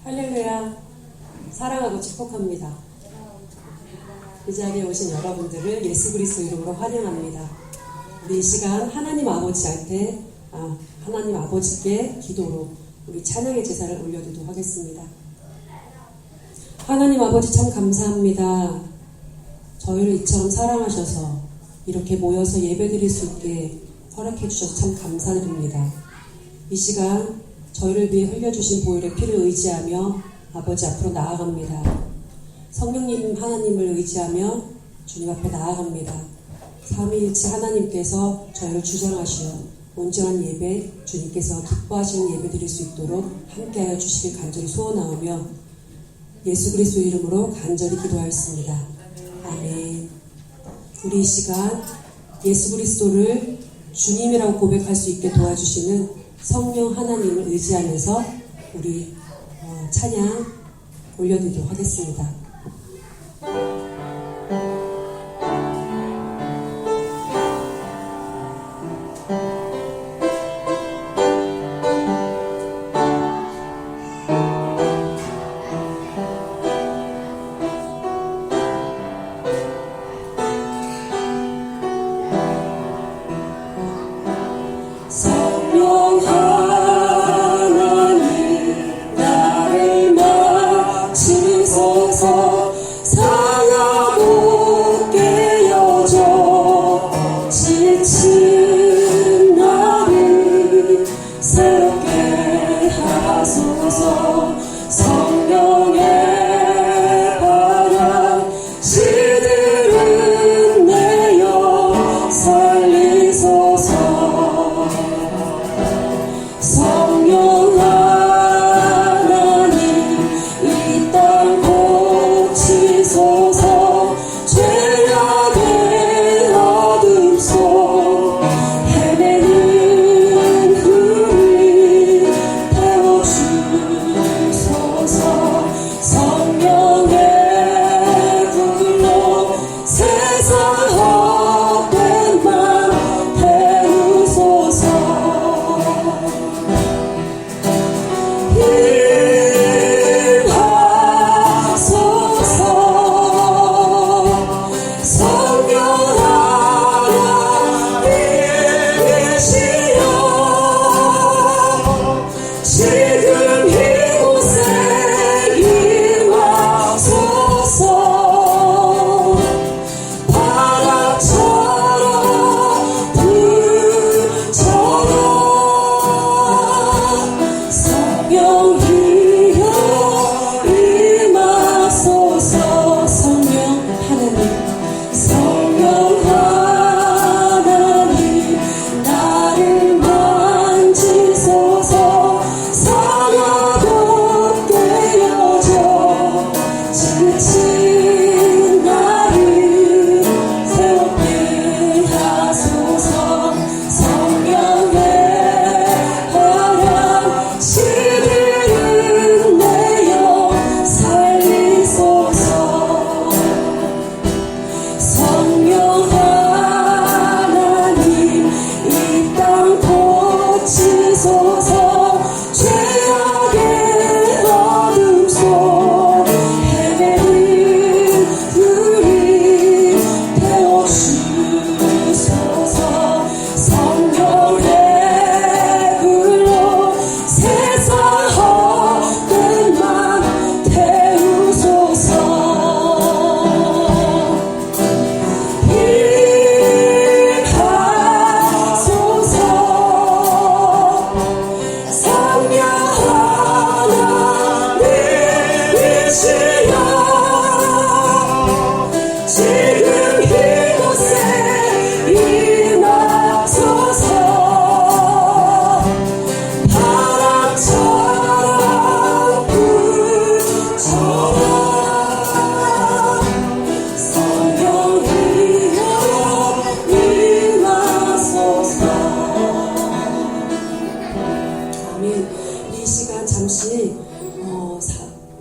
할렐루야. 사랑하고 축복합니다. 이 자리에 오신 여러분들을 예수 그리스도 이름으로 환영합니다. 우리 이 시간 하나님 아버지께 기도로 우리 찬양의 제사를 올려드리도록 하겠습니다. 하나님 아버지 참 감사합니다. 저희를 이처럼 사랑하셔서 이렇게 모여서 예배드릴 수 있게 허락해 주셔서 참 감사드립니다. 이 시간 저희를 위해 흘려주신 보혈의 피를 의지하며 아버지 앞으로 나아갑니다. 성령님 하나님을 의지하며 주님 앞에 나아갑니다. 삼위일체 하나님께서 저희를 주장하시어 온전한 예배, 주님께서 기뻐하시는 예배 드릴 수 있도록 함께하여 주시길 간절히 소원하오며 예수 그리스도 이름으로 간절히 기도하였습니다. 아멘. 우리 이 시간 예수 그리스도를 주님이라고 고백할 수 있게 도와주시는 성령 하나님을 의지하면서 우리 찬양 올려드리도록 하겠습니다.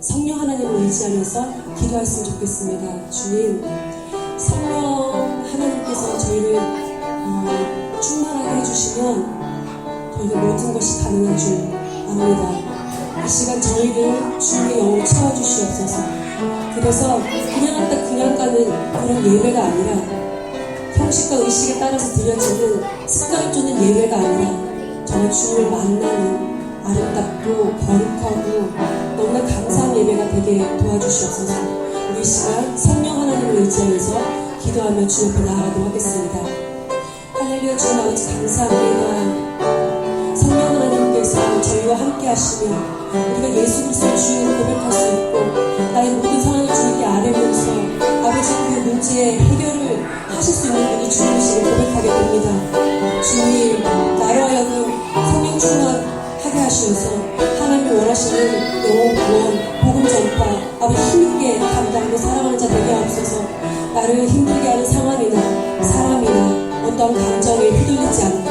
성령 하나님을 의지하면서 기도했으면 좋겠습니다. 주님, 성령 하나님께서 저희를 충만하게 해주시면 저희가 모든 것이 가능한 줄 압니다. 이 시간 저희를 주님의 영으로 채워주시옵소서. 그래서 그냥 왔다 그냥 가는 그런 예배가 아니라 형식과 의식에 따라서 드려지는 습관을 쫓는 예배가 아니라 정말 주님을 만나는 아름답고 거룩하고 너무나 감사한 예배가 되게 도와주시옵소서. 우리 이 시간 성령 하나님을 의지하면서 기도하며 주 옆에 나아가도록 하겠습니다. 할렐루야. 주님 아버지 감사합니다. 성령 하나님께서 저희와 함께 하시며 우리가 예수 그리스도의 주인을 고백할 수 있고 나의 모든 상황을 주님께 아뢰면서 아버지 그 문제의 해결을 하실 수 있는 분이 주님이심을 고백하게 됩니다. 주님 나로 하여금 성령 충만하게 하시어서 하나님이 원하시는 영혼 구원 복음 전파 아버지 힘있게 감당하며 살아가는 자 되게 하옵소서. 나를 힘들게 하는 상황이나 사람이나 어떤 감정에 휘둘리지 않고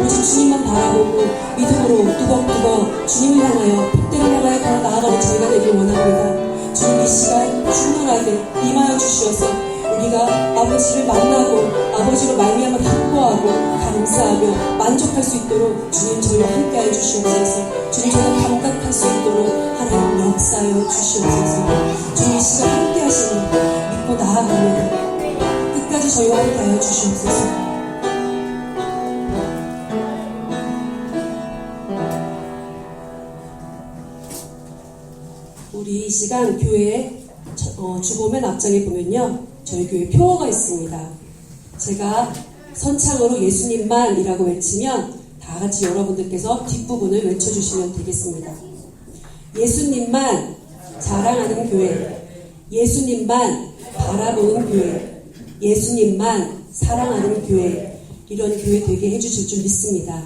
오직 주님만 바라보고 믿음으로 뚜벅뚜벅 주님을 향하여 복대를 향하여 걸어 나아가는 저희가 되길 원합니다. 주님 이 시간 충만하게 임하여 주시어서 우리가 아버지를 만나고 아버지로 말미암아 기뻐하고 감사하며 만족할 수 있도록 주님 저희와 함께하여 주시옵소서. 주님 저희가 감각할 수 있도록 하나님 역사하여 주시옵소서. 주님 이 시간 함께하시니 믿고 나아갑니다. 끝까지 저희와 함께하여 주시옵소서. 우리 이 시간 교회에 주보면 앞장에 보면요 저희 교회 표어가 있습니다. 제가 선창으로 예수님만이라고 외치면 다 같이 여러분들께서 뒷부분을 외쳐주시면 되겠습니다. 예수님만 자랑하는 교회, 예수님만 바라보는 교회, 예수님만 사랑하는 교회, 이런 교회 되게 해주실 줄 믿습니다.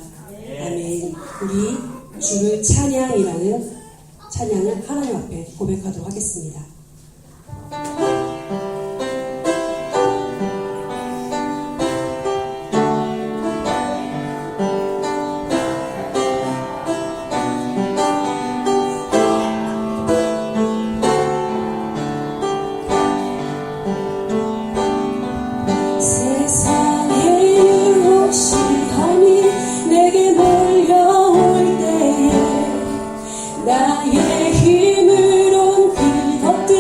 아멘. 우리 주를 찬양이라는 찬양을 하나님 앞에 고백하도록 하겠습니다. 나의 힘으론 그것들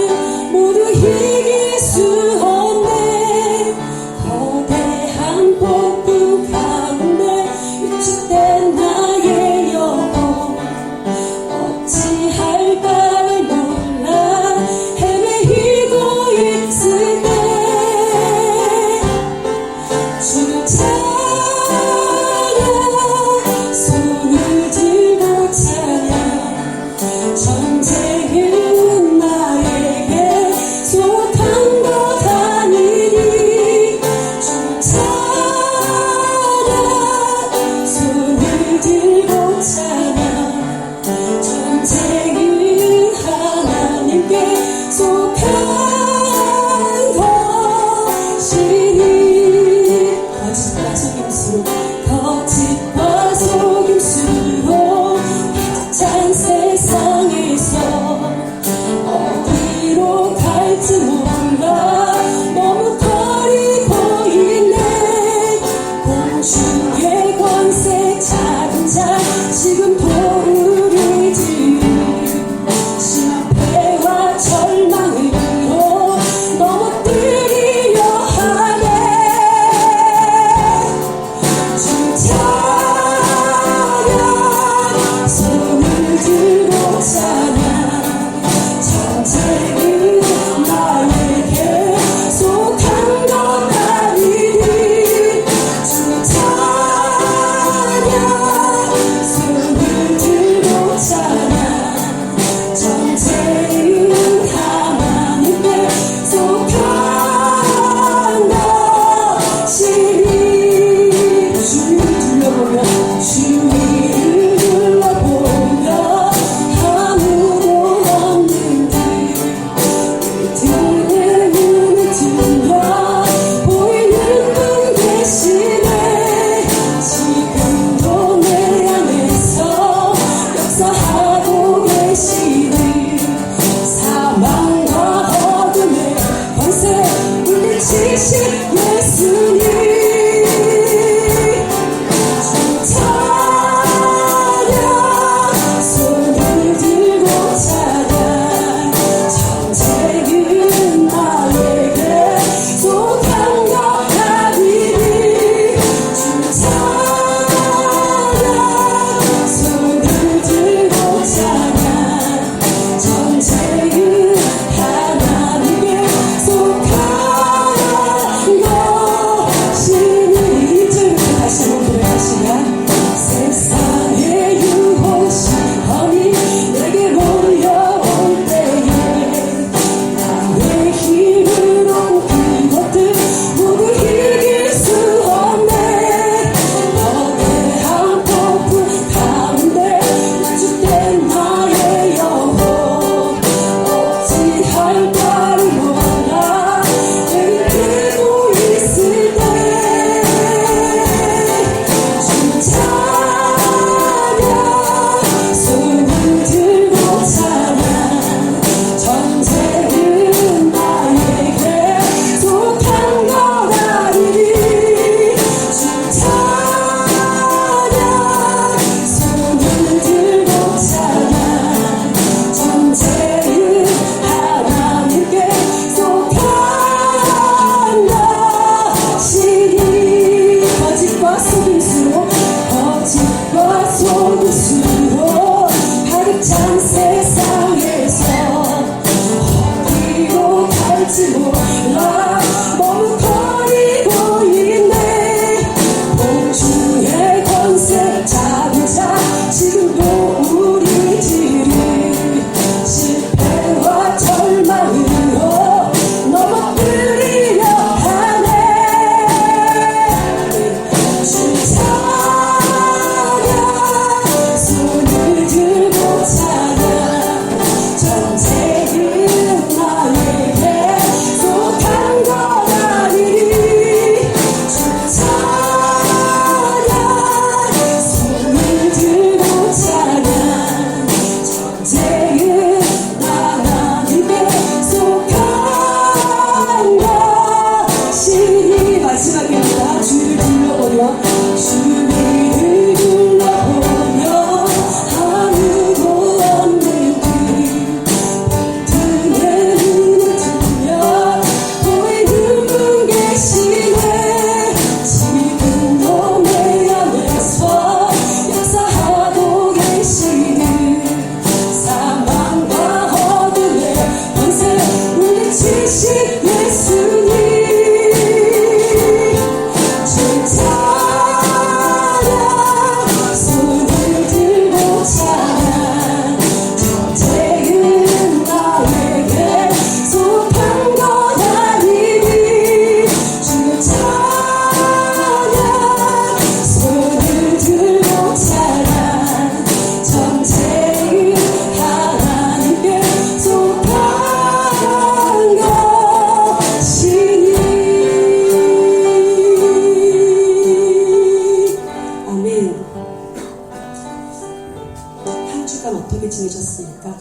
어떻게 지내셨습니까?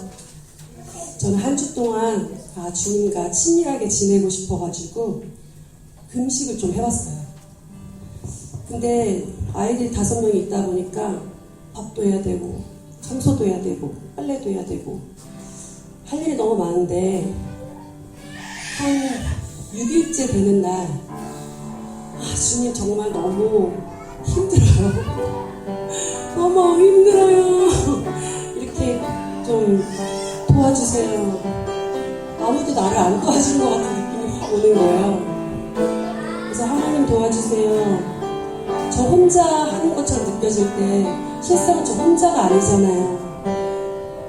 저는 한 주 동안 주님과 친밀하게 지내고 싶어가지고 금식을 좀 해봤어요. 근데 아이들이 5명이 있다 보니까 밥도 해야 되고 청소도 해야 되고 빨래도 해야 되고 할 일이 너무 많은데 한 6일째 되는 날 주님 정말 너무 힘들어요. 너무 힘들어요. 이렇게 좀 도와주세요. 아무도 나를 안 도와주는 것 같은 느낌이 확 오는 거예요. 그래서 하나님 도와주세요. 저 혼자 하는 것처럼 느껴질 때 실상은 저 혼자가 아니잖아요.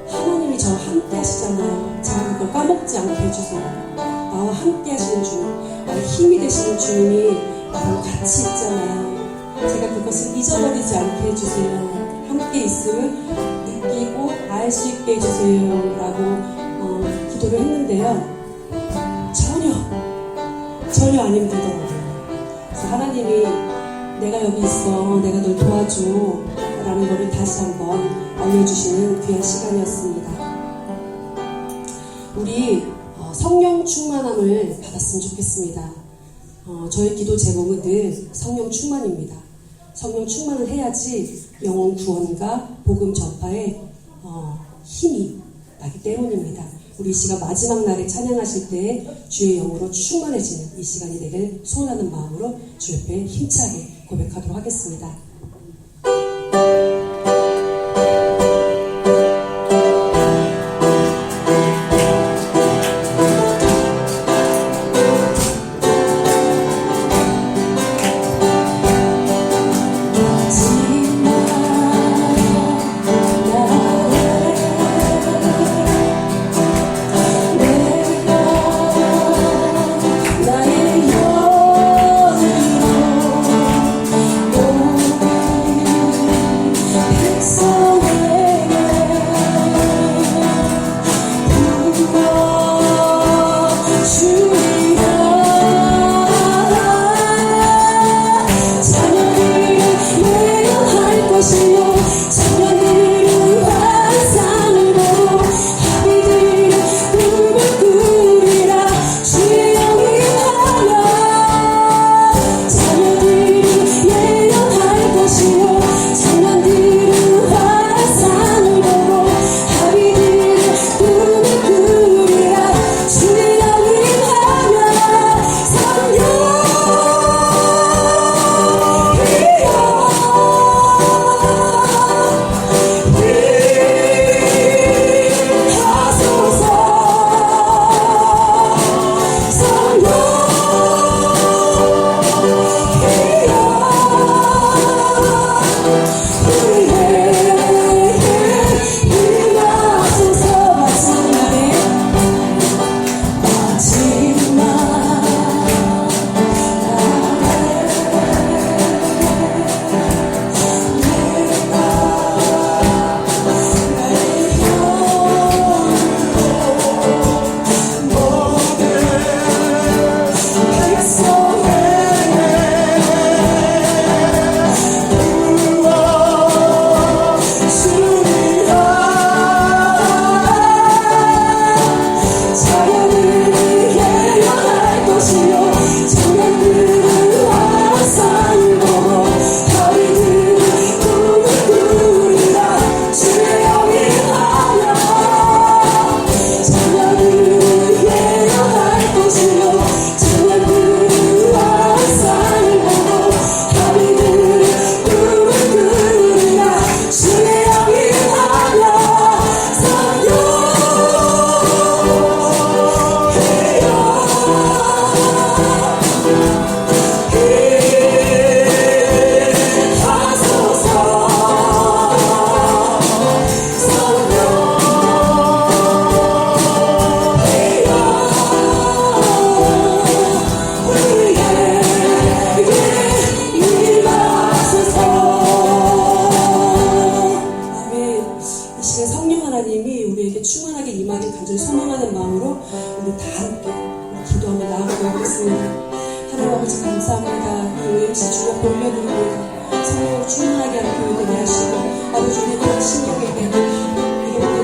하나님이 저와 함께 하시잖아요. 제가 그걸 까먹지 않게 해주세요. 나와 함께 하시는 주님, 나의 힘이 되시는 주님이 나랑 같이 있잖아요. 제가 그것을 잊어버리지 않게 해주세요. 함께 있음을 느끼고 알 수 있게 해주세요 라고 기도를 했는데요. 전혀 안 힘들더라고요. 그래서 하나님이 내가 여기 있어, 내가 널 도와줘 라는 것을 다시 한번 알려주시는 귀한 시간이었습니다. 우리 성령 충만함을 받았으면 좋겠습니다. 저희 기도 제목은 늘 성령 충만입니다. 성령 충만을 해야지 영혼 구원과 복음 전파에 힘이 나기 때문입니다. 우리 이 시간 마지막 날에 찬양하실 때 주의 영으로 충만해지는 이 시간이 되길 소원하는 마음으로 주 옆에 힘차게 고백하도록 하겠습니다. 성령을 충만하게 하는 교회되게 하시고 아버지 우리 신령에게 이름을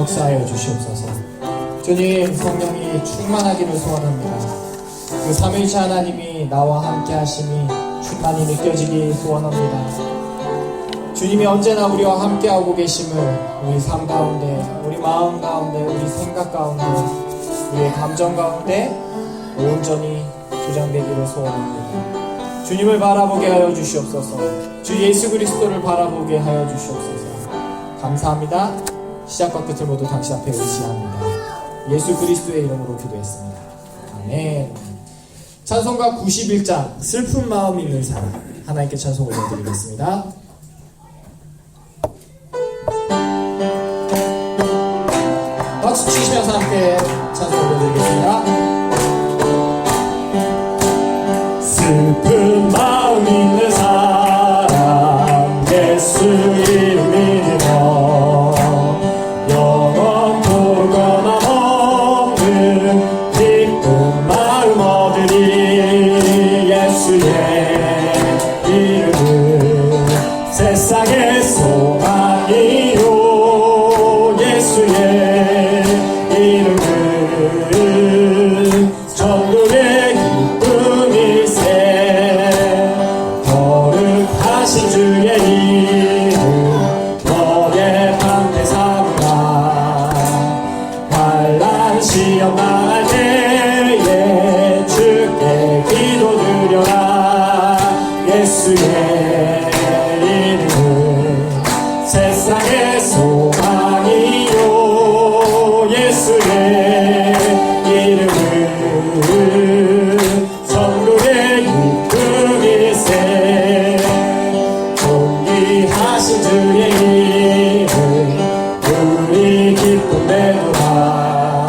역사하여 주시옵소서. 주님, 성령이 충만하기를 소원합니다. 그 삼위일체 하나님이 나와 함께 하심이 충만히 느껴지기 소원합니다. 주님이 언제나 우리와 함께하고 계심을 우리 삶 가운데, 우리 마음 가운데, 우리 생각 가운데, 우리의 감정 가운데 온전히 조장되기를 소원합니다. 주님을 바라보게 하여 주시옵소서. 주 예수 그리스도를 바라보게 하여 주시옵소서. 감사합니다. 시작과 끝을 모두 당신 앞에 의지합니다. 예수 그리스도의 이름으로 기도했습니다. 아멘. 찬송가 91장 슬픈 마음 있는 사람, 하나님께 찬송 올려드리겠습니다. 박수 치시면서 함께 찬송 올려드리겠습니다. 슬픈 마음 있는 사람, 예수 이름 믿으며 영원 보거나 없는 기쁜 마음 얻으리. 예수의 이름은 세상의 소망이요. 예수의 이름은 전국의 기쁨일세. 거룩하신 주의 이름 너의 방패 삼으라. 환난 시험 당할 때에 주께 기도드려라. 예수의 이름은 세상의 소망이요. 예수의 이름은 전국의 기쁨일세. 존귀하신 주의 이름 우리 기쁨 내노라.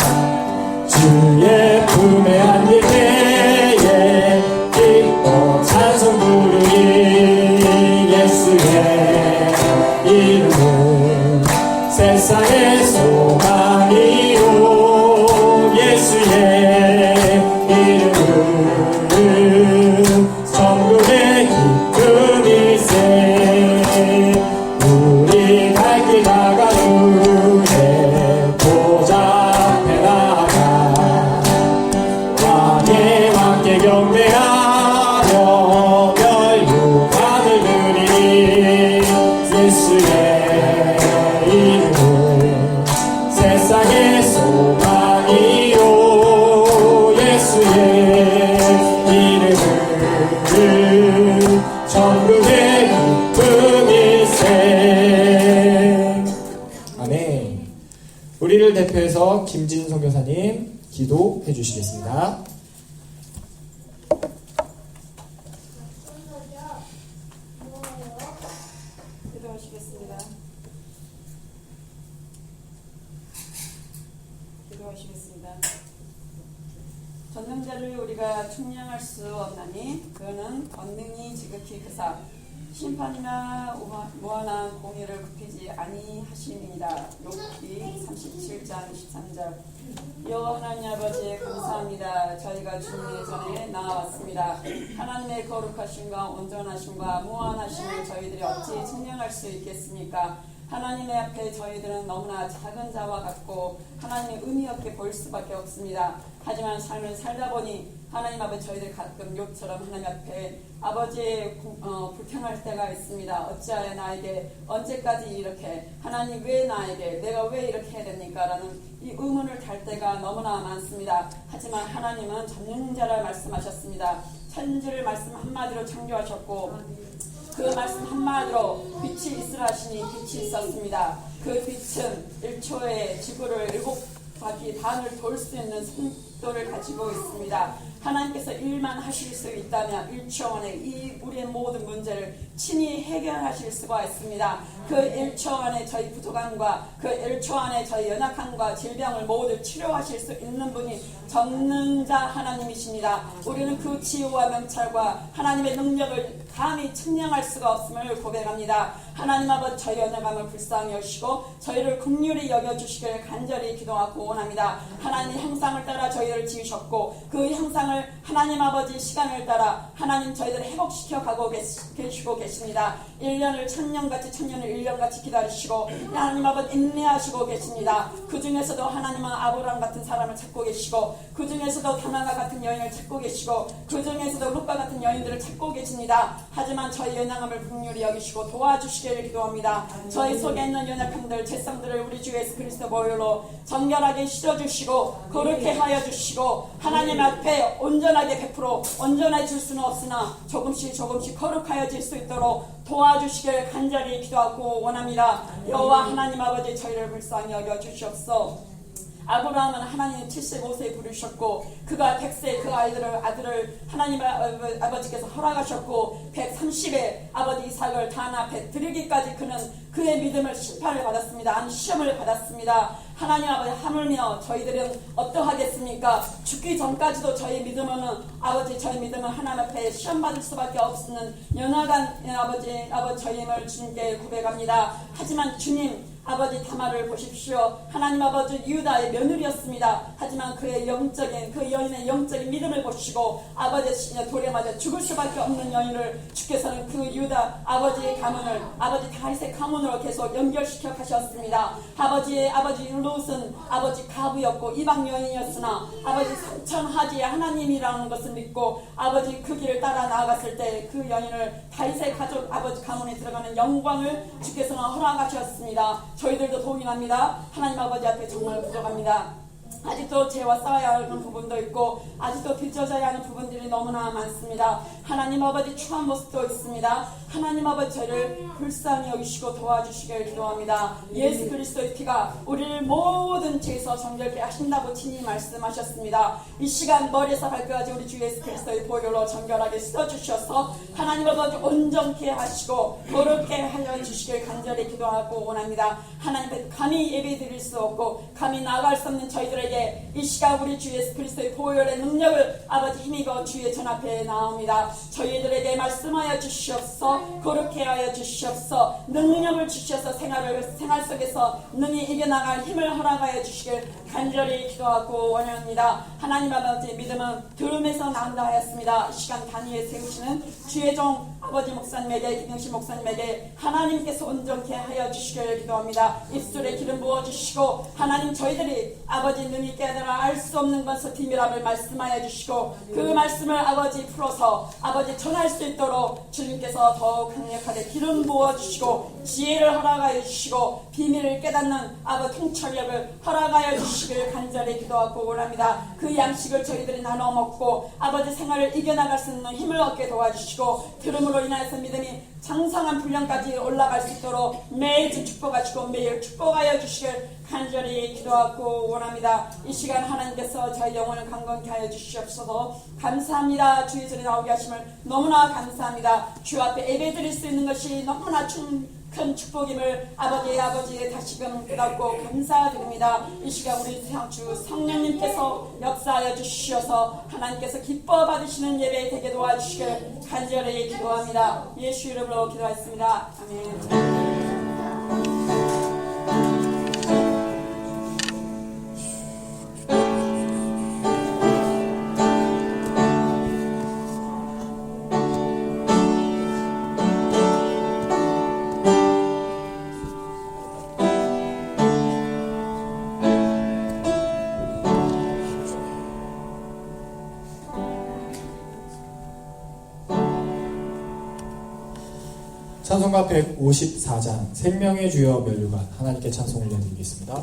주의 품에 안길 때에 기뻐 찬송 부르리. 예수의 이름은 세상의 소망이요. 예수의 이름은 전국의 기쁨일세. 우리 갈 길 다가오네 보좌 앞에 나가 왕의 왕께 경배하며 멸류관을 드리니. 예수의 이름은 세상의 소망이요. 예수의 이름은 전국의 기쁨일세. 아멘. 우리를 대표해서 김진 선교사님 기도해 주시겠습니다. 기도하시겠습니다. 기도하시겠습니다. 전능자를 우리가 측량할 수 없나니 그는 권능이 지극히 크사 심판이나 무한한 공의를 굽히지 아니하심이니라. 욥기 37장 23절. 여호와 하나님 아버지 감사합니다. 저희가 주님의 전에 나아왔습니다. 하나님의 거룩하심과 온전하심과 무한하심을 저희들이 어찌 측량할 수 있겠습니까? 하나님의 앞에 저희들은 너무나 작은 자와 같고 하나님의 의미 없게 보일 수밖에 없습니다. 하지만 삶을 살다 보니 하나님 앞에 저희들 가끔 욥처럼 하나님 앞에 아버지의 불평할 때가 있습니다. 어찌하여 나에게 언제까지 이렇게, 하나님 왜 나에게, 내가 왜 이렇게 해야 됩니까? 라는 이 의문을 달 때가 너무나 많습니다. 하지만 하나님은 전능자라 말씀하셨습니다. 천지를 말씀 한마디로 창조하셨고 그 말씀 한마디로 빛이 있으라 하시니 빛이 있었습니다. 그 빛은 1초에 지구를 7바퀴 반을 돌 수 있는 속도를 가지고 있습니다. 하나님께서 일만 하실 수 있다면 1초 안에 이 우리의 모든 문제를 친히 해결하실 수가 있습니다. 그 1초 안에 저희 부족함과 그 1초 안에 저희 연약함과 질병을 모두 치료하실 수 있는 분이 전능자 하나님이십니다. 우리는 그 지혜와 명찰과 하나님의 능력을 감히 측량할 수가 없음을 고백합니다. 하나님 아버지, 저희 연약함을 불쌍히 여시고 저희를 긍휼히 여겨주시길 간절히 기도하고 원합니다. 하나님의 형상을 따라 저희를 지으셨고 그 형상을 세상을 하나님 아버지 시간을 따라 하나님 저희들을 회복시켜 가고 계시고 계십니다. 1년을 1000년같이 1000년을 1년같이 기다리시고 하나님 아버지 인내하시고 계십니다. 그 중에서도 하나님은 아브라함 같은 사람을 찾고 계시고 그 중에서도 다나가 같은 여인을 찾고 계시고 그 중에서도 룻과 같은 여인들을 찾고 계십니다. 하지만 저희 연약함을 긍휼히 여기시고 도와주시기를 기도합니다. 저희 속에 있는 연약함들 죄성들을 우리 주 예수 그리스도 보혈로 정결하게 씻어주시고 거룩게 하여 주시고 하나님 앞에 온전하게 100% 온전해 줄 수는 없으나 조금씩 거룩하여 질 수 있도록 도와주시길 간절히 기도하고 원합니다. 여호와 하나님 아버지 저희를 불쌍히 여겨 주시옵소서. 아브라함은 하나님 75세에 부르셨고 그가 100세 그 아들을 하나님 아버지께서 허락하셨고 130에 아버지 이삭을 단 앞에 드리기까지 그는 그의 믿음을 심판을 받았습니다. 시험을 받았습니다. 하나님 아버지 하물며 저희들은 어떠하겠습니까? 죽기 전까지도 저희 믿음은 하나님 앞에 시험 받을 수밖에 없는 연약한 아버지 저희임을 주님께 고백합니다. 하지만 주님 아버지 다말을 보십시오. 하나님 아버지 유다의 며느리였습니다. 하지만 그 여인의 영적인 믿음을 보시고 아버지 돌에 맞아 죽을 수밖에 없는 여인을 주께서는 그 유다 아버지의 가문을 아버지 다윗의 가문으로 계속 연결시켜 가셨습니다. 아버지 롯은 아버지 가부였고 이방 여인이었으나 아버지 삼천하지의 하나님이라는 것을 믿고 아버지 그 길을 따라 나아갔을 때 그 여인을 다윗의 가족 아버지 가문에 들어가는 영광을 주께서는 허락하셨습니다. 저희들도 동의합니다. 하나님 아버지 앞에 정말 부족합니다. 아직도 죄와 싸워야 하는 부분도 있고 아직도 뒤져져야 하는 부분들이 너무나 많습니다. 하나님 아버지 추한 모습도 있습니다. 하나님 아버지 저희를 불쌍히 여기시고 도와주시길 기도합니다. 예수 그리스도의 피가 우리를 모든 죄에서 정결케 하신다고 친히 말씀하셨습니다. 이 시간 머리에서 발끝까지 우리 주 예수 그리스도의 보혈로 정결하게 씻어주셔서 하나님 아버지 온전케 하시고 거룩게 하여 주시길 간절히 기도하고 원합니다. 하나님 앞에 감히 예배 드릴 수 없고 감히 나아갈 수 없는 저희들에게 이 시간 우리 주 예수 그리스도의 보혈의 능력을 아버지 힘입어 주의 전 앞에 나옵니다. 저희들에게 말씀하여 주시옵소서. 거룩해 하여 주시옵소서. 능력을 주셔서 생활 속에서 능히 이겨나갈 힘을 허락하여 주시길 간절히 기도하고 원합니다. 하나님 아버지 믿음은 들음에서 나온다 하였습니다. 이 시간 단위에 세우시는 주의 종 아버지 목사님에게 김영신 목사님에게 하나님께서 온전케 하여 주시길 기도합니다. 입술에 기름 부어주시고 하나님 저희들이 아버지 능히 깨달아 알 수 없는 것을 비밀함을 말씀하여 주시고 그 말씀을 아버지 풀어서 아버지 전할 수 있도록 주님께서 더욱 강력하게 기름 부어주시고 지혜를 허락하여 주시고 비밀을 깨닫는 아버지 통찰력을 허락하여 주시길 간절히 기도하고 원합니다. 그 양식을 저희들이 나눠 먹고 아버지 생활을 이겨나갈 수 있는 힘을 얻게 도와주시고 들음으로 인하여서 믿음이 장성한 분량까지 올라갈 수 있도록 매일 축복하시고 매일 축복하여 주시길 간절히 기도하고 원합니다. 이 시간 하나님께서 저희 영혼을 강건케 하여 주시옵소서. 감사합니다. 주의 전에 나오게 하심을 너무나 감사합니다. 주 앞에 예배드릴 수 있는 것이 너무나 큰 축복임을 아버지 다시금 깨닫고 감사드립니다. 이 시간 우리 주 성령님께서 역사하여 주시어서 하나님께서 기뻐 받으시는 예배 되게 도와주시길 간절히 기도합니다. 예수 이름으로 기도하였습니다. 아멘. 찬송가 154장 생명의 주여 면류관 하나님께 찬송 올려드리겠습니다.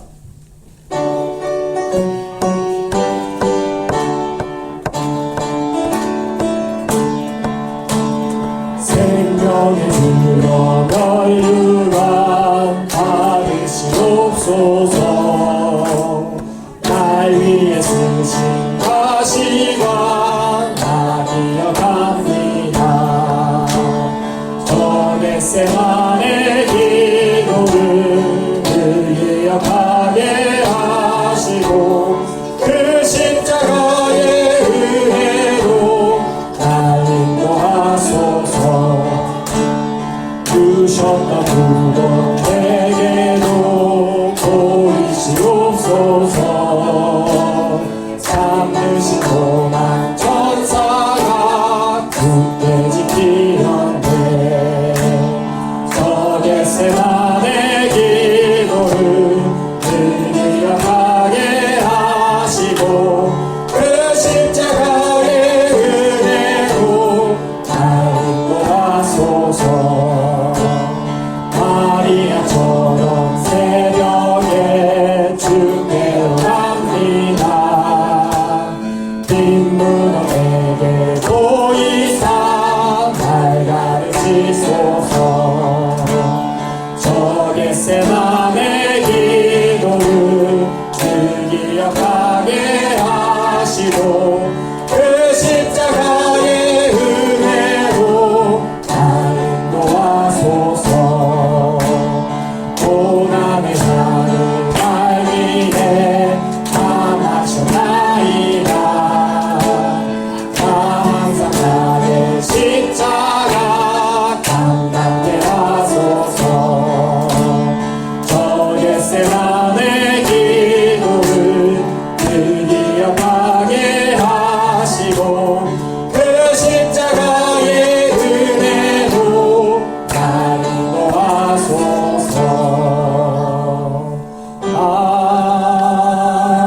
생명의 주여 면류관 받으시옵소서. 날 위해 쓰신 가시관 나 기억합니다. 햇새 안에 기도를 늘 기억하게 무너에게 보이사 날 가르치소서. 저 겟세마네 기도를 늘 기억하게 하시고 그 십자가의 은혜로 날 인도하소서. 고난의 산을 달리네 다 마쳤나이다. 다 항상 나의 십자가 감당게 하소서. 저 겟세마네 기도를 늘 기억하게 하시고 그 십자가의 은혜로 날 인도하소서.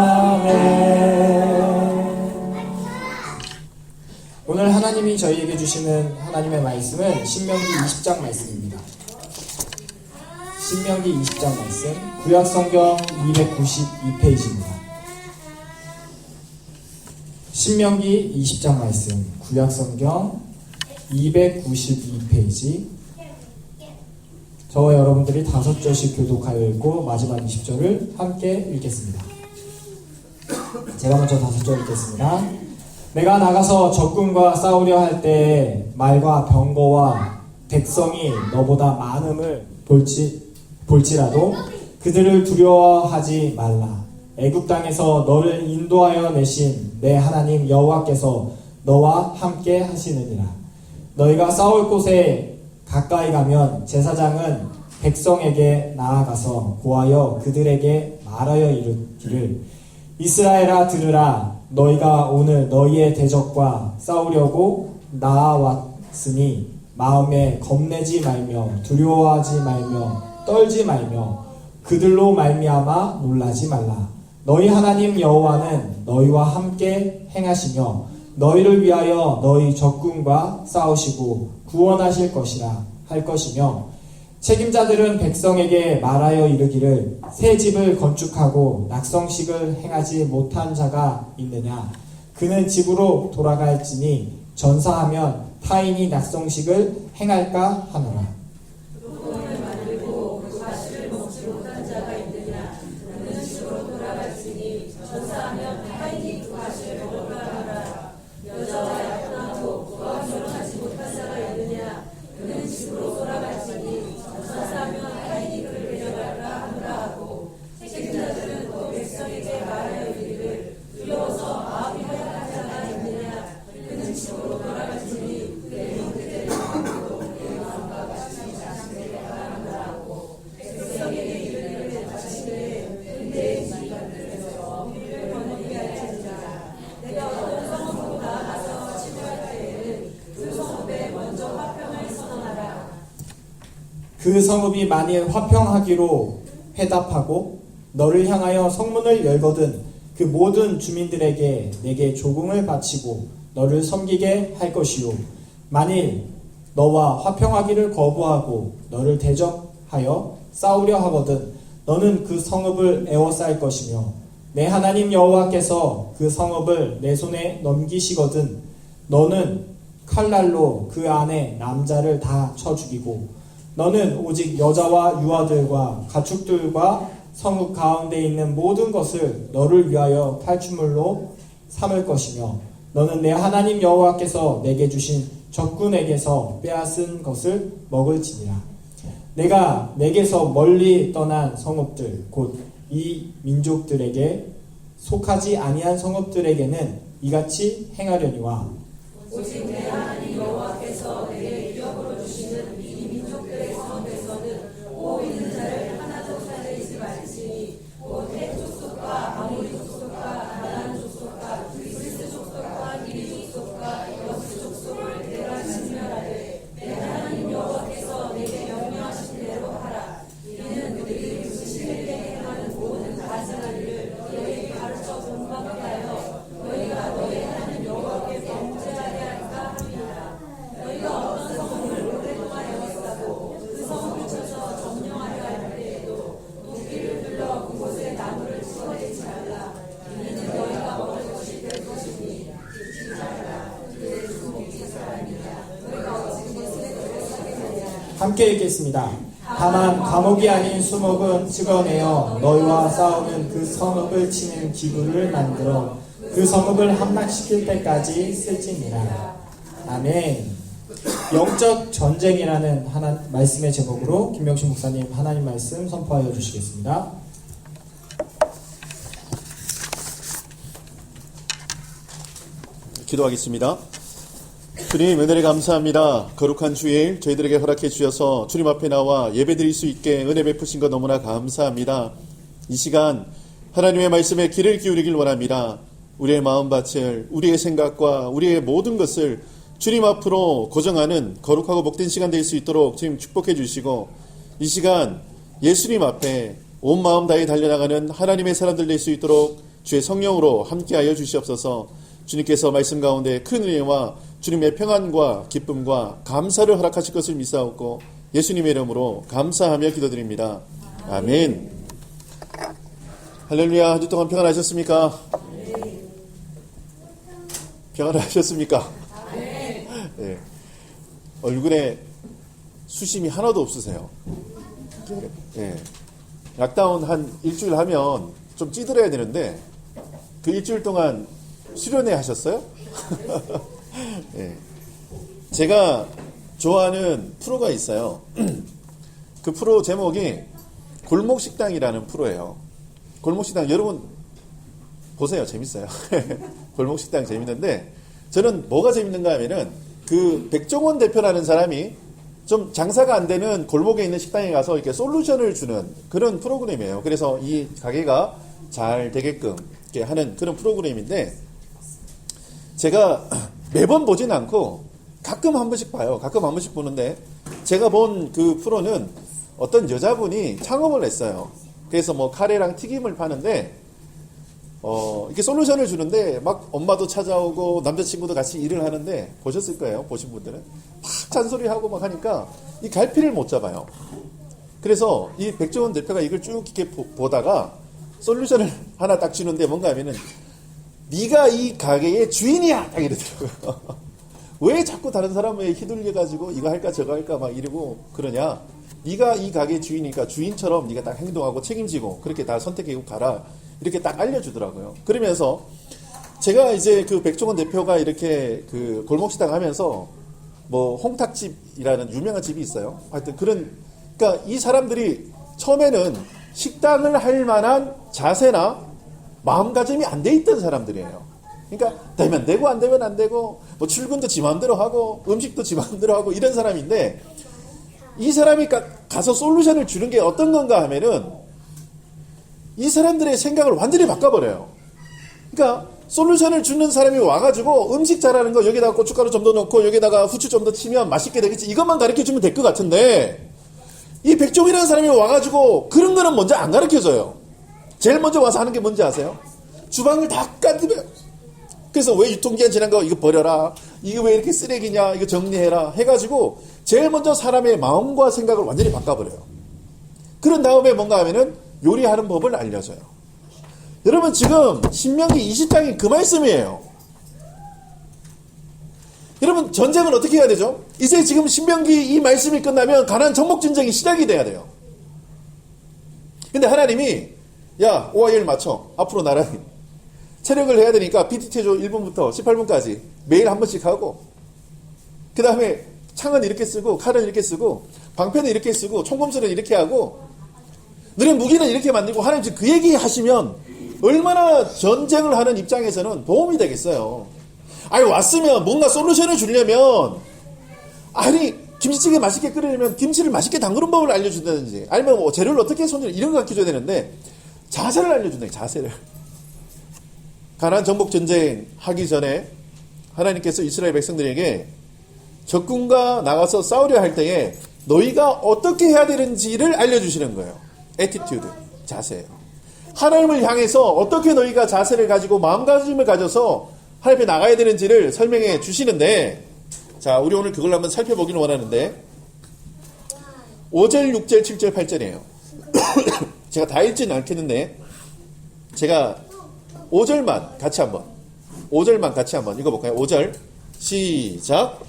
아멘. 오늘 하나님이 저희에게 주시는 하나님의 말씀은 신명기 20장 말씀입니다. 신명기 20장 말씀, 구약성경 292페이지입니다. 신명기 20장 말씀, 구약성경 292페이지. 저와 여러분들이 5절씩 교독하여 읽고 마지막 20절을 함께 읽겠습니다. 제가 먼저 5절 읽겠습니다. 내가 나가서 적군과 싸우려 할 때에 말과 병거와 백성이 너보다 많음을 볼지라도 그들을 두려워하지 말라. 애굽 땅에서 너를 인도하여 내신 내 하나님 여호와께서 너와 함께 하시느니라. 너희가 싸울 곳에 가까이 가면 제사장은 백성에게 나아가서 고하여 그들에게 말하여 이르기를 이스라엘아 들으라. 너희가 오늘 너희의 대적과 싸우려고 나아왔으니 마음에 겁내지 말며 두려워하지 말며 떨지 말며 그들로 말미암아 놀라지 말라. 너희 하나님 여호와는 너희와 함께 행하시며 너희를 위하여 너희 적군과 싸우시고 구원하실 것이라 할 것이며 책임자들은 백성에게 말하여 이르기를 새 집을 건축하고 낙성식을 행하지 못한 자가 있느냐. 그는 집으로 돌아갈지니 전사하면 타인이 낙성식을 행할까 하노라. 그 성읍이 만일 화평하기로 회답하고 너를 향하여 성문을 열거든 그 모든 주민들에게 내게 조공을 바치고 너를 섬기게 할 것이요. 만일 너와 화평하기를 거부하고 너를 대적하여 싸우려 하거든 너는 그 성읍을 에워쌀 것이며 내 하나님 여호와께서 그 성읍을 내 손에 넘기시거든 너는 칼날로 그 안에 남자를 다 쳐 죽이고 너는 오직 여자와 유아들과 가축들과 성읍 가운데 있는 모든 것을 너를 위하여 팔춤물로 삼을 것이며 너는 내 하나님 여호와께서 내게 주신 적군에게서 빼앗은 것을 먹을지니라. 내가 내게서 멀리 떠난 성읍들 곧 이 민족들에게 속하지 아니한 성읍들에게는 이같이 행하려니와 오직 내 하나님 여호와께서 내게 위협으로 주시는 이 민족들의 성읍에서는 오 있는 자를 하나도 살리지 말지니 곧 헷 족속과 아모리 족속과 아단 족속과 그리스 족속과 미리 족속과 여스 족속을 내가 진멸하되 내 하나님 여호와께서 내게 명령하신 대로 하라. 이는 그들이 음식에게 행하는 모든 가증한 일을 너희에게 가르쳐 본받게 하여 너희가 너희 하나님 여호와께 범죄하게 할까 함께 읽겠습니다. 다만 감옥이 아닌 수목은 찍어내어 너희와 싸우는 그 성읍을 치는 기구를 만들어 그 성읍을 함락시킬 때까지 쓸지니라. 아멘. 영적 전쟁이라는 말씀의 제목으로 김명신 목사님 하나님 말씀 선포하여 주시겠습니다. 기도하겠습니다. 주님 은혜를 감사합니다. 거룩한 주일 저희들에게 허락해 주셔서 주님 앞에 나와 예배드릴 수 있게 은혜 베푸신 것 너무나 감사합니다. 이 시간 하나님의 말씀에 귀를 기울이길 원합니다. 우리의 마음밭을, 우리의 생각과 우리의 모든 것을 주님 앞으로 고정하는 거룩하고 복된 시간 될 수 있도록 주님 축복해 주시고, 이 시간 예수님 앞에 온 마음 다해 달려나가는 하나님의 사람들 될 수 있도록 주의 성령으로 함께하여 주시옵소서. 주님께서 말씀 가운데 큰 은혜와 주님의 평안과 기쁨과 감사를 허락하실 것을 믿사옵고 예수님의 이름으로 감사하며 기도드립니다. 아멘. 할렐루야. 한 주 동안 평안하셨습니까? 평안하셨습니까? 네. 얼굴에 수심이 하나도 없으세요. 네. 락다운 한 일주일 하면 좀 찌들어야 되는데 그 일주일 동안 수련회 하셨어요? 네. 제가 좋아하는 프로가 있어요. 그 프로 제목이 골목식당이라는 프로예요. 골목식당 여러분 보세요. 재밌어요. 골목식당 재밌는데 저는 뭐가 재밌는가 하면은 그 백종원 대표라는 사람이 좀 장사가 안 되는 골목에 있는 식당에 가서 이렇게 솔루션을 주는 그런 프로그램이에요. 그래서 이 가게가 잘 되게끔 이렇게 하는 그런 프로그램인데 제가 매번 보진 않고 가끔 한 번씩 봐요. 가끔 한 번씩 보는데 제가 본 그 프로는 어떤 여자분이 창업을 했어요. 그래서 뭐 카레랑 튀김을 파는데 이렇게 솔루션을 주는데 막 엄마도 찾아오고 남자친구도 같이 일을 하는데 보셨을 거예요. 보신 분들은 막 잔소리하고 막 하니까 이 갈피를 못 잡아요. 그래서 이 백종원 대표가 이걸 쭉 이렇게 보다가 솔루션을 하나 딱 주는데 뭔가 하면은 네가 이 가게의 주인이야 딱 이러더라고요. 왜 자꾸 다른 사람에 휘둘려가지고 이거 할까 저거 할까 막 이러고 그러냐. 네가 이 가게의 주인이니까 주인처럼 네가 딱 행동하고 책임지고 그렇게 다 선택하고 가라 이렇게 딱 알려주더라고요. 그러면서 제가 이제 그 백종원 대표가 이렇게 그 골목식당 하면서 뭐 홍탁집이라는 유명한 집이 있어요. 하여튼 그러니까 이 사람들이 처음에는 식당을 할 만한 자세나 마음가짐이 안 돼 있던 사람들이에요. 그러니까 되면 되고 안 되면 안 되고 뭐 출근도 지 마음대로 하고 음식도 지 마음대로 하고 이런 사람인데 이 사람이 가서 솔루션을 주는 게 어떤 건가 하면은 이 사람들의 생각을 완전히 바꿔버려요. 그러니까 솔루션을 주는 사람이 와가지고 음식 잘하는 거 여기다가 고춧가루 좀 더 넣고 여기다가 후추 좀 더 치면 맛있게 되겠지 이것만 가르쳐주면 될 것 같은데 이 백종이라는 사람이 와가지고 그런 거는 먼저 안 가르쳐줘요. 제일 먼저 와서 하는 게 뭔지 아세요? 주방을 다 깐드려요. 그래서 왜 유통기한 지난 거 이거 버려라. 이거 왜 이렇게 쓰레기냐. 이거 정리해라. 해가지고 제일 먼저 사람의 마음과 생각을 완전히 바꿔버려요. 그런 다음에 뭔가 하면은 요리하는 법을 알려줘요. 여러분 지금 신명기 20장이 그 말씀이에요. 여러분 전쟁은 어떻게 해야 되죠? 이제 지금 신명기 이 말씀이 끝나면 가나안 정복전쟁이 시작이 돼야 돼요. 근데 하나님이 야 OIL 맞춰. 앞으로 나란히 체력을 해야 되니까 PTT 줘 1분부터 18분까지 매일 한 번씩 하고 그 다음에 창은 이렇게 쓰고 칼은 이렇게 쓰고 방패는 이렇게 쓰고 총검술은 이렇게 하고 너네 무기는 이렇게 만들고 하나님 지금 그 얘기 하시면 얼마나 전쟁을 하는 입장에서는 도움이 되겠어요. 아니 왔으면 뭔가 솔루션을 주려면 아니 김치찌개 맛있게 끓이려면 김치를 맛있게 담그는 법을 알려준다든지 아니면 뭐 재료를 어떻게 손질 이런 거 가르쳐줘야 되는데 자세를 알려준다. 자세를. 가나안 정복 전쟁 하기 전에 하나님께서 이스라엘 백성들에게 적군과 나가서 싸우려 할 때에 너희가 어떻게 해야 되는지를 알려주시는 거예요. 애티튜드, 자세예요. 하나님을 향해서 어떻게 너희가 자세를 가지고 마음가짐을 가져서 하나님 앞에 나가야 되는지를 설명해 주시는데 자 우리 오늘 그걸 한번 살펴보기는 원하는데 5절, 6절, 7절, 8절이에요. 제가 다 읽지는 않겠는데 제가 5절만 같이 한번 읽어볼까요? 5절 시작.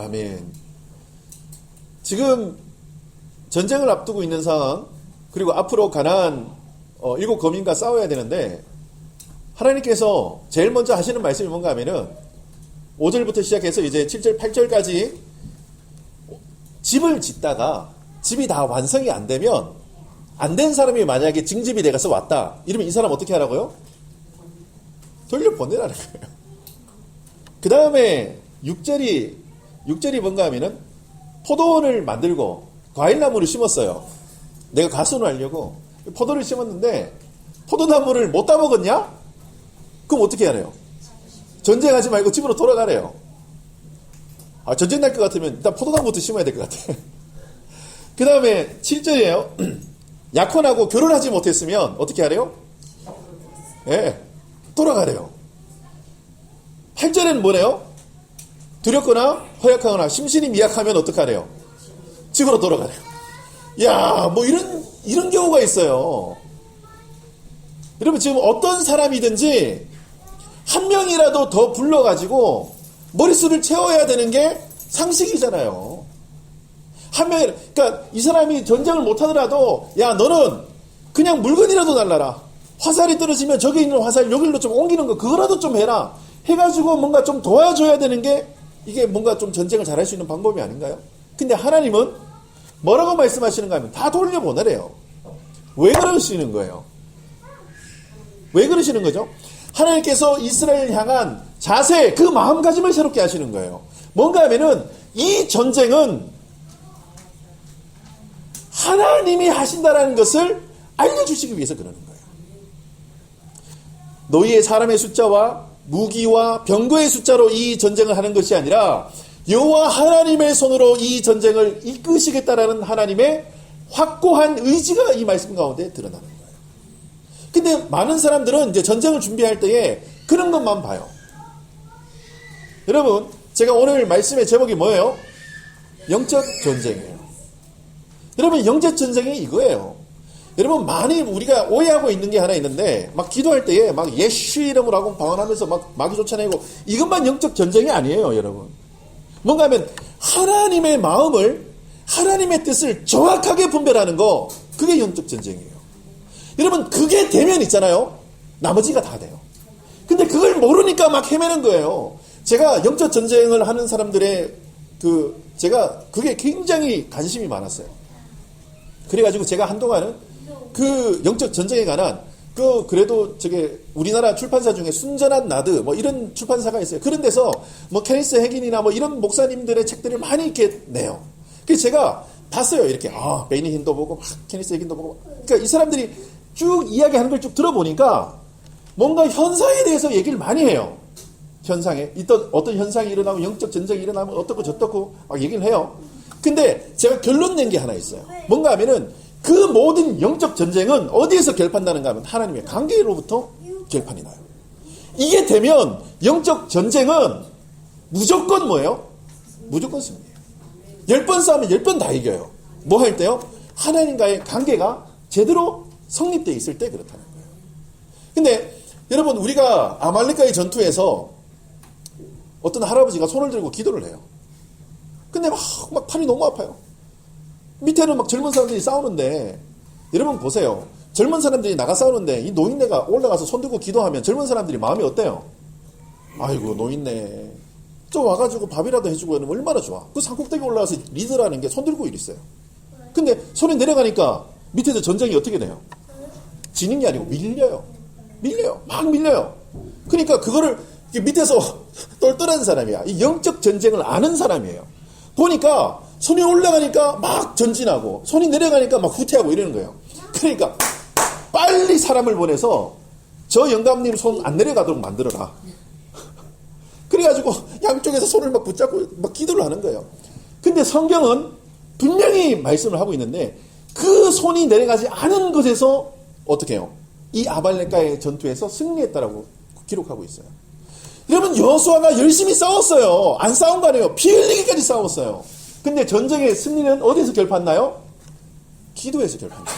아멘. 지금 전쟁을 앞두고 있는 상황, 그리고 앞으로 가나안 7 거민과 싸워야 되는데, 하나님께서 제일 먼저 하시는 말씀이 뭔가 하면은 5절부터 시작해서 이제 7절, 8절까지 집을 짓다가 집이 다 완성이 안 되면, 안 된 사람이 만약에 징집이 돼가서 왔다 이러면 이 사람 어떻게 하라고요? 돌려보내라는 거예요. 그 다음에 6절이 뭔가 하면은 포도원을 만들고 과일나무를 심었어요. 내가 가수를 하려고 포도를 심었는데 포도나무를 못 따먹었냐? 그럼 어떻게 하래요? 전쟁하지 말고 집으로 돌아가래요. 전쟁 날 것 같으면 일단 포도나무부터 심어야 될 것 같아. 그 다음에 7절이에요. 약혼하고 결혼하지 못했으면 어떻게 하래요? 예, 돌아가래요. 8절에는 뭐래요? 두렵거나 허약하거나 심신이 미약하면 어떡하래요? 집으로 돌아가래요. 야, 뭐 이런 경우가 있어요. 여러분, 지금 어떤 사람이든지 한 명이라도 더 불러가지고 머릿수를 채워야 되는 게 상식이잖아요. 한 명이, 그러니까 이 사람이 전쟁을 못하더라도, 야, 너는 그냥 물건이라도 날라라. 화살이 떨어지면 저기 있는 화살 여기로 좀 옮기는 거, 그거라도 좀 해라. 해가지고 뭔가 좀 도와줘야 되는 게 이게 뭔가 좀 전쟁을 잘할 수 있는 방법이 아닌가요? 근데 하나님은 뭐라고 말씀하시는가 하면 다 돌려보내래요. 왜 그러시는 거예요? 왜 그러시는 거죠? 하나님께서 이스라엘을 향한 자세, 그 마음가짐을 새롭게 하시는 거예요. 뭔가 하면은 이 전쟁은 하나님이 하신다라는 것을 알려주시기 위해서 그러는 거예요. 너희의 사람의 숫자와 무기와 병거의 숫자로 이 전쟁을 하는 것이 아니라 여호와 하나님의 손으로 이 전쟁을 이끄시겠다라는 하나님의 확고한 의지가 이 말씀 가운데 드러나는 거예요. 근데 많은 사람들은 이제 전쟁을 준비할 때에 그런 것만 봐요. 여러분, 제가 오늘 말씀의 제목이 뭐예요? 영적 전쟁이에요. 여러분, 영적 전쟁이 이거예요. 여러분, 많이 우리가 오해하고 있는 게 하나 있는데, 막 기도할 때에 막 예수 이름으로 하고 방언하면서 막 마귀 쫓아내고, 이것만 영적 전쟁이 아니에요, 여러분. 뭔가 하면 하나님의 마음을, 하나님의 뜻을 정확하게 분별하는 거, 그게 영적 전쟁이에요. 여러분, 그게 되면 있잖아요, 나머지가 다 돼요. 근데 그걸 모르니까 막 헤매는 거예요. 제가 영적 전쟁을 하는 사람들의 제가 그게 굉장히 관심이 많았어요. 그래가지고 제가 한동안은 그 영적 전쟁에 관한 그래도 우리나라 출판사 중에 순전한 나드 뭐 이런 출판사가 있어요. 그런 데서 뭐 케니스 해긴이나 뭐 이런 목사님들의 책들을 많이 이렇게 내요. 그래서 제가 봤어요. 이렇게 베니 힌도 보고 막 케니스 해긴도 보고. 그러니까 이 사람들이 쭉 이야기하는 걸 쭉 들어보니까 뭔가 현상에 대해서 얘기를 많이 해요. 현상에 어떤 현상이 일어나고 영적 전쟁이 일어나면 어떻고 저떻고 막 얘기를 해요. 근데 제가 결론 낸 게 하나 있어요. 뭔가 하면은 그 모든 영적 전쟁은 어디에서 결판나는가 하면 하나님의 관계로부터 결판이 나요. 이게 되면 영적 전쟁은 무조건 뭐예요? 무조건 승리예요. 10번 싸우면 10번 다 이겨요. 뭐 할 때요? 하나님과의 관계가 제대로 성립되어 있을 때 그렇다는 거예요. 근데 여러분, 우리가 아말렉과의 전투에서 어떤 할아버지가 손을 들고 기도를 해요. 근데 막 팔이 너무 아파요. 밑에는 막 젊은 사람들이 싸우는데, 여러분 보세요. 젊은 사람들이 나가 싸우는데 이 노인네가 올라가서 손 들고 기도하면 젊은 사람들이 마음이 어때요? 아이고, 노인네 좀 와가지고 밥이라도 해주고 하면 얼마나 좋아. 그 산꼭대기 올라가서 리더라는 게 손 들고 있어요. 근데 손이 내려가니까 밑에서 전쟁이 어떻게 돼요? 지는 게 아니고 밀려요. 막 밀려요. 그러니까 그거를 밑에서 똘똘한 사람이야. 이 영적 전쟁을 아는 사람이에요. 보니까 손이 올라가니까 막 전진하고 손이 내려가니까 막 후퇴하고 이러는 거예요. 그러니까 빨리 사람을 보내서 저 영감님 손 안 내려가도록 만들어라. 그래가지고 양쪽에서 손을 막 붙잡고 막 기도를 하는 거예요. 근데 성경은 분명히 말씀을 하고 있는데 그 손이 내려가지 않은 것에서 어떻게 해요? 이 아말렉과의 전투에서 승리했다라고 기록하고 있어요. 여러분, 여호수아가 열심히 싸웠어요. 안 싸운 거 아니에요. 피 흘리기까지 싸웠어요. 근데 전쟁의 승리는 어디에서 결판나요? 기도에서 결판나요.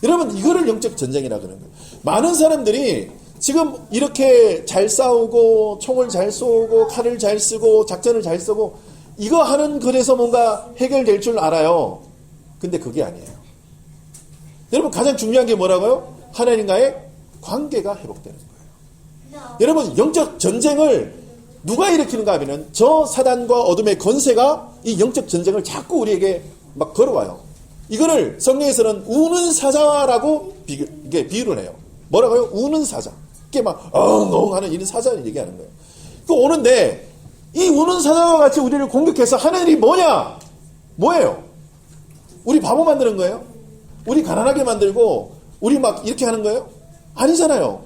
여러분, 이거를 영적 전쟁이라 그러는 거예요. 많은 사람들이 지금 이렇게 잘 싸우고 총을 잘 쏘고 칼을 잘 쓰고 작전을 잘 쓰고 이거 하는 것에서 뭔가 해결될 줄 알아요. 근데 그게 아니에요. 여러분 가장 중요한 게 뭐라고요? 하나님과의 관계가 회복되는 거예요. 여러분 영적 전쟁을 누가 일으키는가 하면은 저 사단과 어둠의 권세가 이 영적 전쟁을 자꾸 우리에게 막 걸어와요. 이거를 성경에서는 우는 사자라고 비유를 해요. 뭐라고요? 우는 사자. 이게 막 엉엉 하는 이런 사자를 얘기하는 거예요. 그 오는데 이 우는 사자와 같이 우리를 공격해서 하는 일이 뭐냐? 뭐예요? 우리 바보 만드는 거예요? 우리 가난하게 만들고 우리 막 이렇게 하는 거예요? 아니잖아요.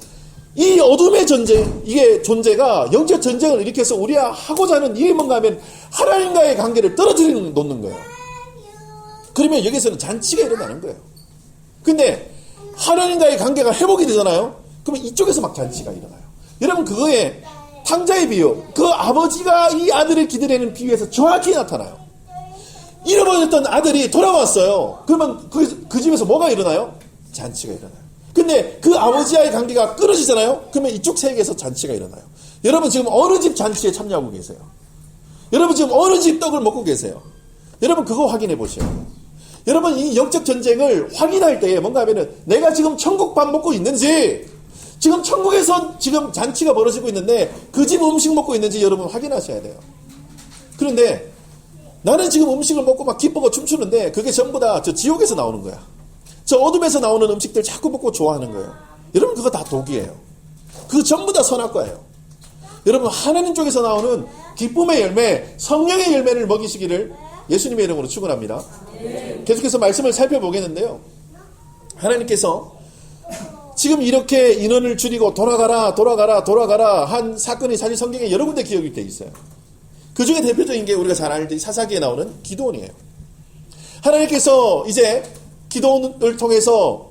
이 어둠의 전쟁, 이게 존재가 영적 전쟁을 일으켜서 우리가 하고자 하는 일이 뭔가 하면 하나님과의 관계를 놓는 거예요. 그러면 여기서는 잔치가 일어나는 거예요. 근데 하나님과의 관계가 회복이 되잖아요. 그러면 이쪽에서 막 잔치가 일어나요. 여러분 그거에 탕자의 비유, 그 아버지가 이 아들을 기다리는 비유에서 정확히 나타나요. 잃어버렸던 아들이 돌아왔어요. 그러면 그 집에서 뭐가 일어나요? 잔치가 일어나요. 근데 그 아버지와의 관계가 끊어지잖아요. 그러면 이쪽 세계에서 잔치가 일어나요. 여러분 지금 어느 집 잔치에 참여하고 계세요? 여러분 지금 어느 집 떡을 먹고 계세요? 여러분 그거 확인해 보세요. 여러분 이 영적 전쟁을 확인할 때에 뭔가 하면은 내가 지금 천국 밥 먹고 있는지, 지금 천국에서 지금 잔치가 벌어지고 있는데 그 집 음식 먹고 있는지 여러분 확인하셔야 돼요. 그런데 나는 지금 음식을 먹고 막 기뻐고 춤추는데 그게 전부 다 저 지옥에서 나오는 거야. 저 어둠에서 나오는 음식들 자꾸 먹고 좋아하는 거예요. 여러분 그거 다 독이에요. 그거 전부 다 선악과예요. 여러분 하나님 쪽에서 나오는 기쁨의 열매, 성령의 열매를 먹이시기를 예수님의 이름으로 축원합니다. 계속해서 말씀을 살펴보겠는데요. 하나님께서 지금 이렇게 인원을 줄이고 돌아가라 한 사건이 사실 성경에 여러 군데 기록이 되어 있어요. 그 중에 대표적인 게 우리가 잘 알던 사사기에 나오는 기드온이에요. 하나님께서 이제 기드온을 통해서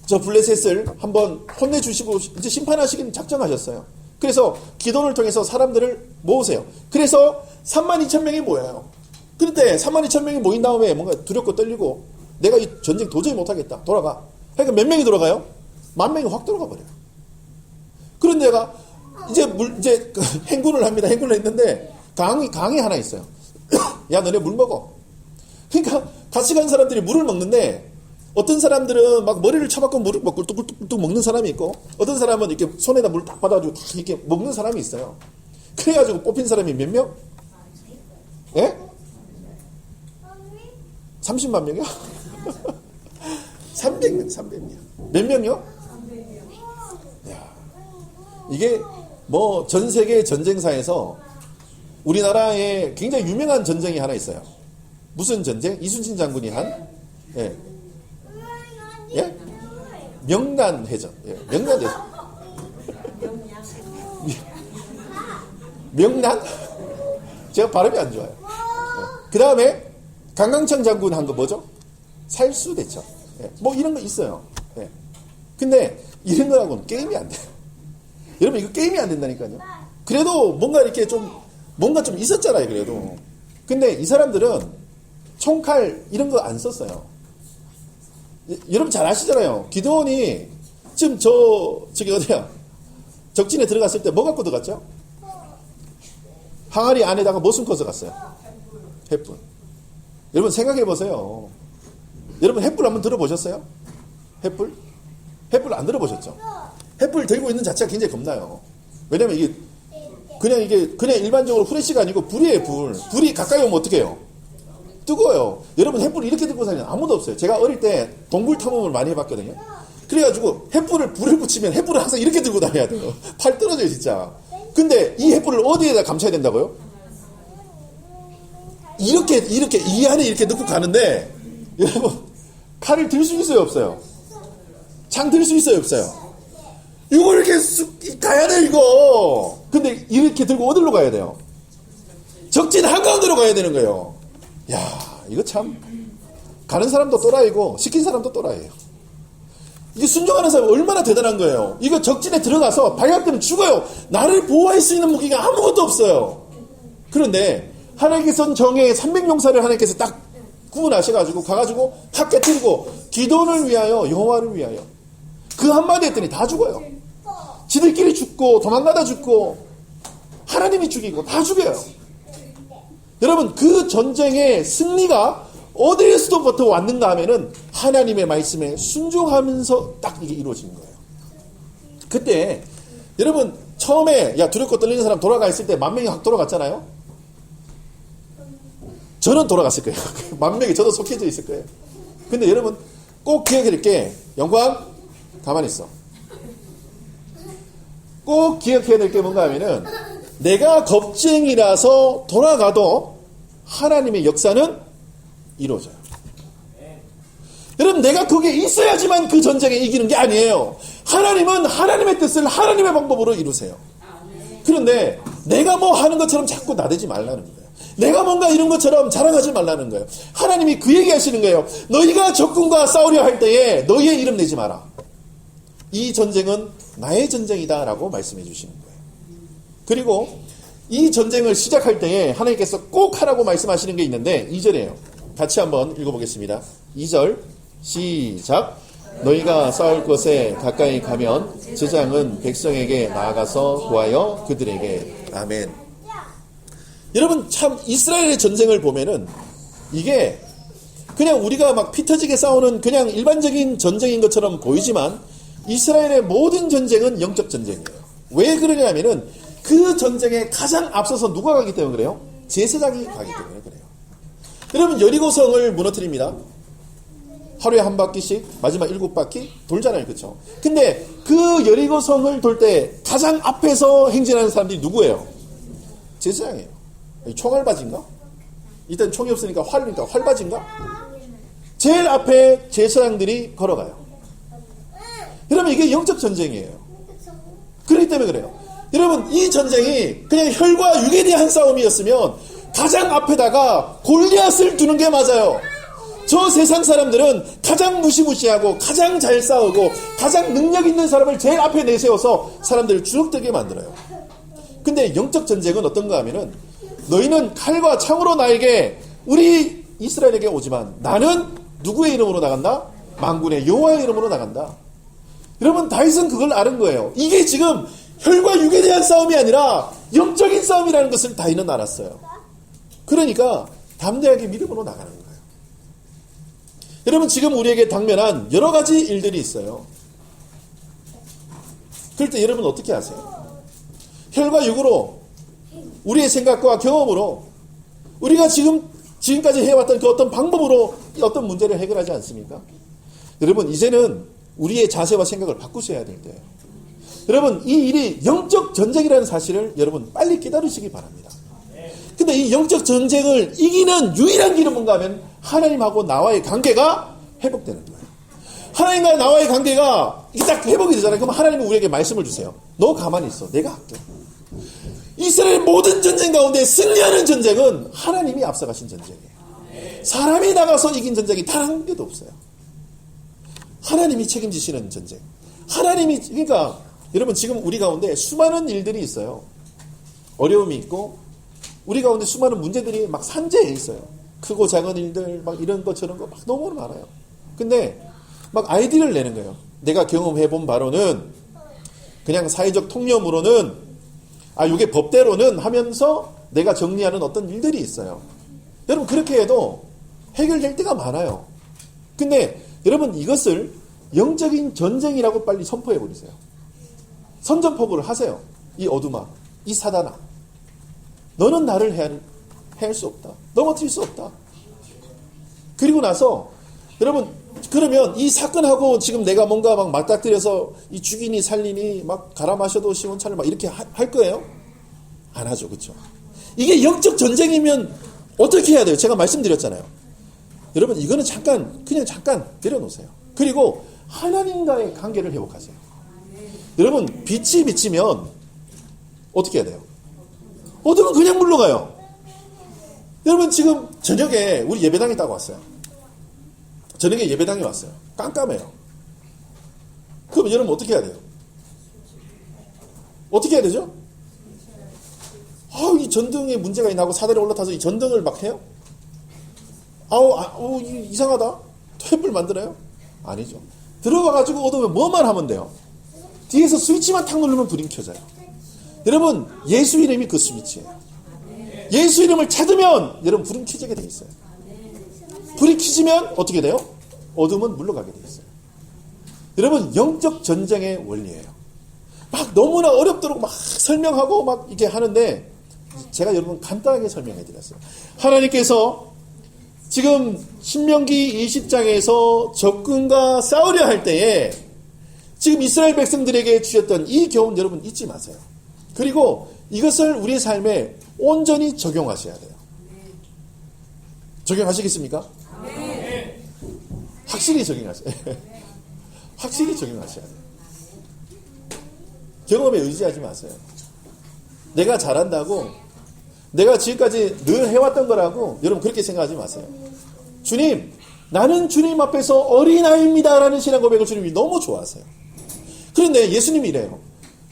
저 블레셋을 한번 혼내주시고 이제 심판하시긴 작정하셨어요. 그래서 기드온을 통해서 사람들을 모으세요. 그래서 32,000명이 모여요. 그런데 32,000명이 모인 다음에 뭔가 두렵고 떨리고 내가 이 전쟁 도저히 못하겠다. 돌아가. 그러니까 몇 명이 돌아가요? 10,000명이 확 들어가 버려요. 그런데 내가 이제 행군을 합니다. 행군을 했는데 강이 하나 있어요. 야 너네 물 먹어. 그러니까 같이 간 사람들이 물을 먹는데 어떤 사람들은 막 머리를 쳐박고 물을 막 꿀뚝꿀뚝 먹는 사람이 있고 어떤 사람은 이렇게 손에다 물을 딱 받아가지고 딱 이렇게 먹는 사람이 있어요. 그래가지고 뽑힌 사람이 몇 명? 예? 30만 명이요? 300명. 몇 명이요? 야, 이게 뭐 전 세계 전쟁사에서 우리나라에 굉장히 유명한 전쟁이 하나 있어요. 무슨 전쟁? 이순신 장군이 한? 예. 예? 명란해전. 예. 명란해전. 명란? 제가 발음이 안 좋아요. 예. 그 다음에 강강창 장군 한 거 뭐죠? 살수대첩. 예. 뭐 이런 거 있어요. 예. 근데 이런 거하고는 게임이 안 돼요. 여러분 이거 게임이 안 된다니까요. 그래도 뭔가 이렇게 뭔가 좀 있었잖아요. 그래도. 근데 이 사람들은 총칼 이런 거 안 썼어요. 여러분 잘 아시잖아요. 기드온이 지금 저기 어디야? 적진에 들어갔을 때 뭐 갖고 들어갔죠? 항아리 안에다가 뭐 숨고서 갔어요? 횃불. 여러분 생각해 보세요. 여러분 횃불 한번 들어보셨어요? 횃불? 횃불 안 들어보셨죠? 횃불 들고 있는 자체가 굉장히 겁나요. 왜냐면 이게 그냥 일반적으로 후레쉬가 아니고 불이에요, 불. 불이 가까이 오면 어떻게 해요? 뜨거워요. 여러분 횃불을 이렇게 들고 다니는 아무도 없어요. 제가 어릴 때 동굴 탐험을 많이 해봤거든요. 그래가지고 횃불을 불을 붙이면 횃불을 항상 이렇게 들고 다녀야 돼요. 팔 떨어져요, 진짜. 근데 이 횃불을 어디에다 감춰야 된다고요? 이렇게 이 안에 이렇게 넣고 가는데 여러분 칼을 들 수 있어요, 없어요? 창 들 수 있어요, 없어요? 이거 이렇게 쑥 가야 돼 이거. 근데 이렇게 들고 어디로 가야 돼요? 적진 한가운데로 가야 되는 거예요. 야, 이거 참 가는 사람도 또라이고 시킨 사람도 또라이예요. 이게 순종하는 사람이 얼마나 대단한 거예요. 이거 적진에 들어가서 발각되면 죽어요. 나를 보호할 수 있는 무기가 아무것도 없어요. 그런데 하나님께서는 정의 300용사를 하나님께서 딱 구분하셔가지고 가가지고 팍 깨뜨리고 기도를 위하여 여호와를 위하여 그 한마디 했더니 다 죽어요. 지들끼리 죽고 도망가다 죽고 하나님이 죽이고 다 죽여요. 여러분 그 전쟁의 승리가 어디에서부터 왔는가 하면은 하나님의 말씀에 순종하면서 딱 이게 이루어지는 거예요. 그때 여러분 처음에 야 두렵고 떨리는 사람 돌아가 있을 때 10,000명이 확 돌아갔잖아요. 저는 돌아갔을 거예요. 10,000명이 저도 속해져 있을 거예요. 근데 여러분 꼭 기억해야 될 게 영광 가만히 있어. 꼭 기억해야 될 게 뭔가 하면은 내가 겁쟁이라서 돌아가도 하나님의 역사는 이루어져요. 여러분 내가 거기에 있어야지만 그 전쟁에 이기는 게 아니에요. 하나님은 하나님의 뜻을 하나님의 방법으로 이루세요. 그런데 내가 뭐 하는 것처럼 자꾸 나대지 말라는 거예요. 내가 뭔가 이런 것처럼 자랑하지 말라는 거예요. 하나님이 그 얘기 하시는 거예요. 너희가 적군과 싸우려 할 때에 너희의 이름 내지 마라. 이 전쟁은 나의 전쟁이다 라고 말씀해 주시는 거예요. 그리고 이 전쟁을 시작할 때에 하나님께서 꼭 하라고 말씀하시는 게 있는데 2절이에요. 같이 한번 읽어보겠습니다. 2절 시작. 너희가 싸울 곳에 가까이 가면 제장은 백성에게 나아가서 구하여 그들에게 아멘. 여러분 참 이스라엘의 전쟁을 보면은 이게 그냥 우리가 막 피 터지게 싸우는 그냥 일반적인 전쟁인 것처럼 보이지만 이스라엘의 모든 전쟁은 영적 전쟁이에요. 왜 그러냐면은 그 전쟁에 가장 앞서서 누가 가기 때문에 그래요? 제사장이 가기 때문에 그래요. 여러분 여리고성을 무너뜨립니다. 하루에 한 바퀴씩 마지막 7바퀴 돌잖아요. 그렇죠? 근데 그 여리고성을 돌 때 가장 앞에서 행진하는 사람들이 누구예요? 제사장이에요. 총알바지인가? 일단 총이 없으니까 활이니까 활바지인가? 제일 앞에 제사장들이 걸어가요. 여러분 이게 영적 전쟁이에요. 그렇기 때문에 그래요. 여러분 이 전쟁이 그냥 혈과 육에 대한 싸움이었으면 가장 앞에다가 골리앗을 두는 게 맞아요. 저 세상 사람들은 가장 무시무시하고 가장 잘 싸우고 가장 능력 있는 사람을 제일 앞에 내세워서 사람들을 주눅들게 만들어요. 근데 영적 전쟁은 어떤가 하면은 너희는 칼과 창으로 나에게 우리 이스라엘에게 오지만 나는 누구의 이름으로 나간다? 만군의 여호와의 이름으로 나간다. 여러분 다윗은 그걸 아는 거예요. 이게 지금 혈과 육에 대한 싸움이 아니라 영적인 싸움이라는 것을 다윗은 알았어요. 그러니까 담대하게 믿음으로 나가는 거예요. 여러분 지금 우리에게 당면한 여러 가지 일들이 있어요. 그럴 때 여러분 어떻게 하세요? 혈과 육으로 우리의 생각과 경험으로 우리가 지금까지 해왔던 그 어떤 방법으로 어떤 문제를 해결하지 않습니까? 여러분 이제는 우리의 자세와 생각을 바꾸셔야 될 때예요. 여러분 이 일이 영적 전쟁이라는 사실을 여러분 빨리 깨달으시기 바랍니다. 근데 이 영적 전쟁을 이기는 유일한 길은 뭔가 하면 하나님하고 나와의 관계가 회복되는 거예요. 하나님과 나와의 관계가 이게 딱 회복이 되잖아요. 그럼 하나님은 우리에게 말씀을 주세요. 너 가만히 있어. 내가 할게. 이스라엘 모든 전쟁 가운데 승리하는 전쟁은 하나님이 앞서가신 전쟁이에요. 사람이 나가서 이긴 전쟁이 단 한 개도 없어요. 하나님이 책임지시는 전쟁. 하나님이 그러니까 여러분 지금 우리 가운데 수많은 일들이 있어요. 어려움이 있고 우리 가운데 수많은 문제들이 막 산재해 있어요. 크고 작은 일들 막 이런 것 저런 거 막 너무 많아요. 근데 막 아이디어를 내는 거예요. 내가 경험해 본 바로는 그냥 사회적 통념으로는 이게 법대로는 하면서 내가 정리하는 어떤 일들이 있어요. 여러분 그렇게 해도 해결될 때가 많아요. 근데 여러분 이것을 영적인 전쟁이라고 빨리 선포해 버리세요. 선전포고를 하세요. 이 어둠아, 이 사단아, 너는 나를 해할 수 없다. 넘어뜨릴 수 없다. 그리고 나서 여러분 그러면 이 사건하고 지금 내가 뭔가 막 맞닥뜨려서 이 죽이니 살리니 막 갈아 마셔도 시원찮을 막 이렇게 할 거예요? 안 하죠. 그렇죠? 이게 영적 전쟁이면 어떻게 해야 돼요? 제가 말씀드렸잖아요. 여러분 이거는 그냥 잠깐 내려놓으세요. 그리고 하나님과의 관계를 회복하세요. 여러분 빛이 비치면 어떻게 해야 돼요? 어둠은 그냥 물러가요. 여러분 지금 저녁에 우리 예배당에 따고 왔어요. 저녁에 예배당에 왔어요. 깜깜해요. 그럼 여러분 어떻게 해야 돼요? 어떻게 해야 되죠? 이 전등에 문제가 있나 하고 사다리 올라타서 이 전등을 막 해요? 이상하다. 탭을 만들어요? 아니죠. 들어가가지고 어두우면 뭐만 하면 돼요? 뒤에서 스위치만 탁 누르면 불이 켜져요. 여러분 예수 이름이 그 스위치예요. 예수 이름을 찾으면 여러분 불은 켜지게 돼 있어요. 불이 켜지면 어떻게 돼요? 어둠은 물러가게 돼 있어요. 여러분 영적 전쟁의 원리예요. 막 너무나 어렵도록 막 설명하고 막 이렇게 하는데 제가 여러분 간단하게 설명해 드렸어요. 하나님께서 지금 신명기 20장에서 적군과 싸우려 할 때에 지금 이스라엘 백성들에게 주셨던 이 교훈 여러분 잊지 마세요. 그리고 이것을 우리의 삶에 온전히 적용하셔야 돼요. 적용하시겠습니까? 확실히 적용하셔야 돼요. 확실히 적용하셔야 돼요. 경험에 의지하지 마세요. 내가 잘한다고, 내가 지금까지 늘 해왔던 거라고 여러분 그렇게 생각하지 마세요. 주님, 나는 주님 앞에서 어린아이입니다 라는 신앙 고백을 주님이 너무 좋아하세요. 그런데 예수님이 이래요.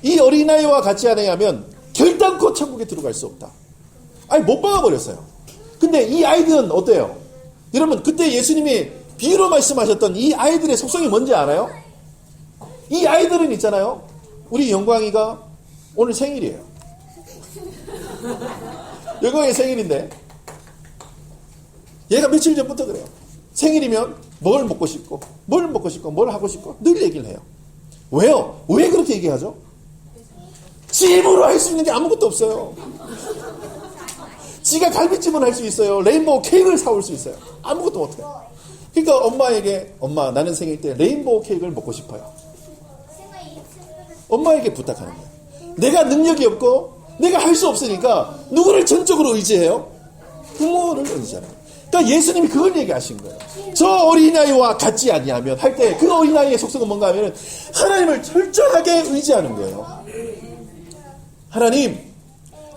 이 어린아이와 같이 하느냐면 결단코 천국에 들어갈 수 없다. 아니 못 박아버렸어요. 근데 이 아이들은 어때요? 여러분 그때 예수님이 비유로 말씀하셨던 이 아이들의 속성이 뭔지 알아요? 이 아이들은 있잖아요. 우리 영광이가 오늘 생일이에요. 영광이 생일인데 얘가 며칠 전부터 그래요. 생일이면 뭘 먹고 싶고 뭘 먹고 싶고 뭘 하고 싶고 늘 얘기를 해요. 왜요? 왜 그렇게 얘기하죠? 집으로 할 수 있는 게 아무것도 없어요. 지가 갈비찜은 할 수 있어요. 레인보우 케이크를 사올 수 있어요. 아무것도 못해요. 그러니까 엄마에게 엄마 나는 생일 때 레인보우 케이크를 먹고 싶어요. 엄마에게 부탁하는 거예요. 내가 능력이 없고 내가 할 수 없으니까 누구를 전적으로 의지해요? 부모를 의지하는 거예요. 그러니까 예수님이 그걸 얘기하신 거예요. 저 어린아이와 같지 아니하면 할 때 그 어린아이의 속성은 뭔가 하면 하나님을 철저하게 의지하는 거예요. 하나님,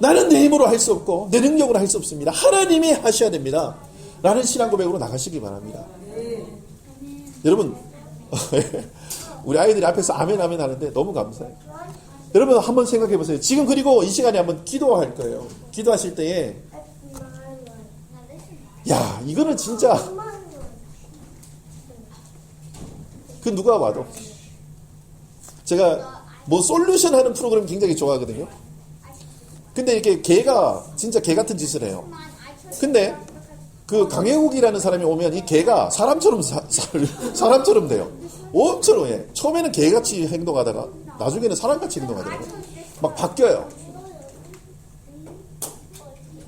나는 내 힘으로 할 수 없고 내 능력으로 할 수 없습니다. 하나님이 하셔야 됩니다. 라는 신앙 고백으로 나가시기 바랍니다. 여러분 우리 아이들이 앞에서 아멘 아멘 하는데 너무 감사해요. 여러분 한번 생각해 보세요. 지금 그리고 이 시간에 한번 기도할 거예요. 기도하실 때에 야 이거는 진짜 그 누가 봐도 제가 뭐 솔루션 하는 프로그램 굉장히 좋아하거든요. 근데 이렇게 개가 진짜 개 같은 짓을 해요. 근데 그 강혜욱이라는 사람이 오면 이 개가 사람처럼 사람처럼 돼요. 엄청 해. 처음에는 개같이 행동하다가 나중에는 사람같이 행동하더라고요. 막 바뀌어요.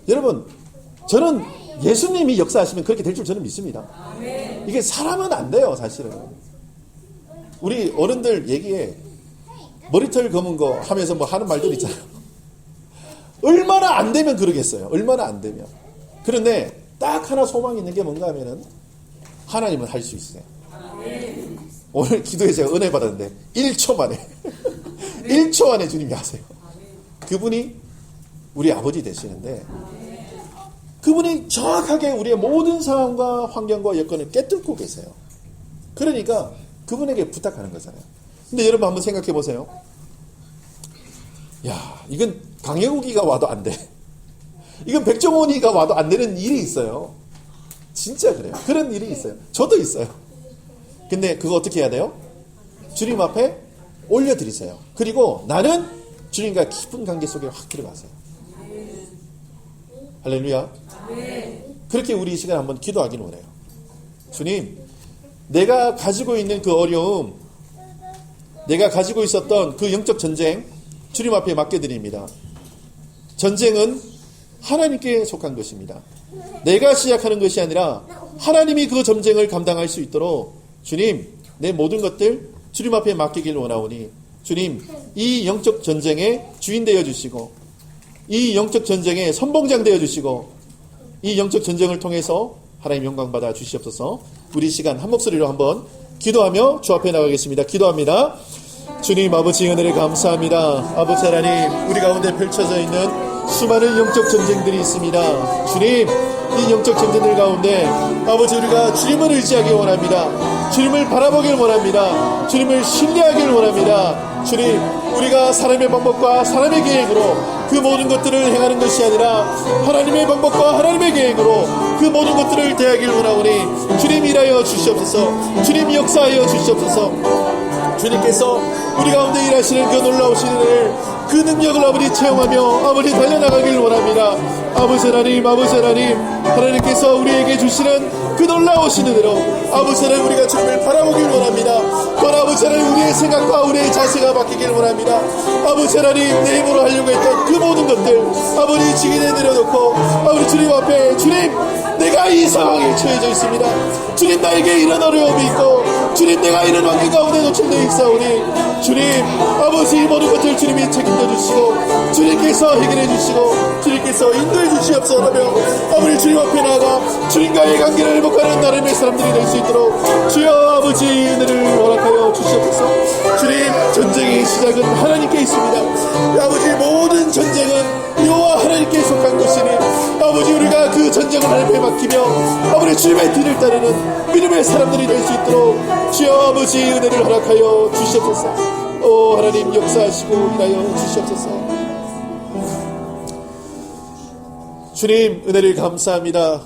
여러분 저는 예수님이 역사하시면 그렇게 될 줄 저는 믿습니다. 이게 사람은 안 돼요 사실은. 우리 어른들 얘기에 머리털 검은 거 하면서 뭐 하는 말들 있잖아요. 얼마나 안 되면 그러겠어요. 얼마나 안 되면. 그런데 딱 하나 소망이 있는 게 뭔가 하면은 하나님은 할 수 있어요. 오늘 기도에 제가 은혜 받았는데 1초 만에 1초 안에 주님이 하세요. 그분이 우리 아버지 되시는데 그분이 정확하게 우리의 모든 상황과 환경과 여건을 깨뚫고 계세요. 그러니까 그분에게 부탁하는 거잖아요. 근데 여러분 한번 생각해 보세요. 야, 이건 강혜욱이가 와도 안 돼. 이건 백종원이가 와도 안 되는 일이 있어요. 진짜 그래요. 그런 일이 있어요. 저도 있어요. 근데 그거 어떻게 해야 돼요? 주님 앞에 올려드리세요. 그리고 나는 주님과 깊은 관계 속에 확 들어가세요. 할렐루야. 그렇게 우리 이 시간 한번 기도하기를 원해요. 주님, 내가 가지고 있는 그 어려움, 내가 가지고 있었던 그 영적 전쟁 주님 앞에 맡겨드립니다. 전쟁은 하나님께 속한 것입니다. 내가 시작하는 것이 아니라 하나님이 그 전쟁을 감당할 수 있도록 주님, 내 모든 것들 주님 앞에 맡기길 원하오니 주님, 이 영적 전쟁의 주인 되어 주시고 이 영적 전쟁의 선봉장 되어 주시고 이 영적 전쟁을 통해서 하나님 영광 받아 주시옵소서. 우리 시간 한 목소리로 한번 기도하며 주 앞에 나가겠습니다. 기도합니다. 주님 아버지 은혜를 감사합니다. 아버지 하나님, 우리 가운데 펼쳐져 있는 수많은 영적 전쟁들이 있습니다. 주님, 이 영적 전쟁들 가운데 아버지 우리가 주님을 의지하기 원합니다. 주님을 바라보길 원합니다. 주님을 신뢰하길 원합니다. 주님, 우리가 사람의 방법과 사람의 계획으로 그 모든 것들을 행하는 것이 아니라 하나님의 방법과 하나님의 계획으로 그 모든 것들을 대하길 원하오니 주님 일하여 주시옵소서. 주님 역사하여 주시옵소서. 주님께서 우리 가운데 일하시는 그 놀라우신 은혜를, 그 능력을 아버지 체험하며 아버지 달려나가길 원합니다. 아버지 하나님, 아버지 하나님, 하나님께서 우리에게 주시는 그 놀라우신 은혜로 아버지 하나님 우리가 주님을 바라보길 원합니다. 또한 아버지 하나님 우리의 생각과 우리의 자세가 바뀌길 원합니다. 아버지 하나님 내 힘으로 하려고 했던 그 모든 것들 아버지 지기에 내려놓고 아버지 주님 앞에, 주님 내가 이 상황에 처해져 있습니다. 주님 나에게 이런 어려움이 있고 주님 내가 이런 환경 가운데 노출되어 있사오니 주님 아버지 이 모든 것들 주님이 책임져 주시고 주님께서 해결해 주시고 주님께서 인도해 주시옵소서라며 아버지 주님 앞에 나아가 주님과의 관계를 회복하는 나름의 사람들이 될 수 있도록 주여 아버지 은혜를 허락하여 주시옵소서. 주님 전쟁의 시작은 하나님께 있습니다. 아버지 모든 전쟁은 여호와 하나님께 속한 것이니 아버지 우리가 그 전쟁을 하나님께 맡기며 아버지 주님의 뒤를 따르는 믿음의 사람들이 될 수 있도록 주여 아버지 은혜를 허락하여 주시옵소서. 오 하나님 역사하시고 일하여 주시옵소서. 주님 은혜를 감사합니다.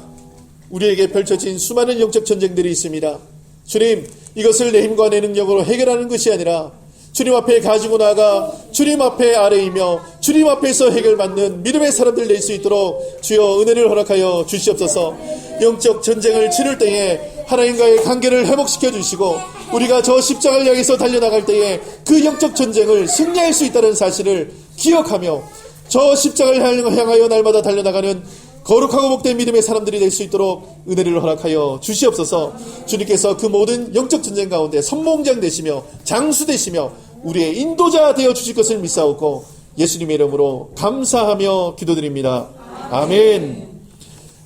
우리에게 펼쳐진 수많은 영적 전쟁들이 있습니다. 주님 이것을 내 힘과 내 능력으로 해결하는 것이 아니라 주님 앞에 가지고 나아가 주님 앞에 아뢰이며 주님 앞에서 해결받는 믿음의 사람들 될 수 있도록 주여 은혜를 허락하여 주시옵소서. 영적 전쟁을 치를 때에 하나님과의 관계를 회복시켜 주시고 우리가 저 십자가를 향해서 달려나갈 때에 그 영적 전쟁을 승리할 수 있다는 사실을 기억하며 저 십자가를 향하여 날마다 달려나가는 거룩하고 복된 믿음의 사람들이 될 수 있도록 은혜를 허락하여 주시옵소서. 주님께서 그 모든 영적 전쟁 가운데 선봉장 되시며 장수 되시며 우리의 인도자 되어 주실 것을 믿사오고 예수님의 이름으로 감사하며 기도드립니다. 아멘.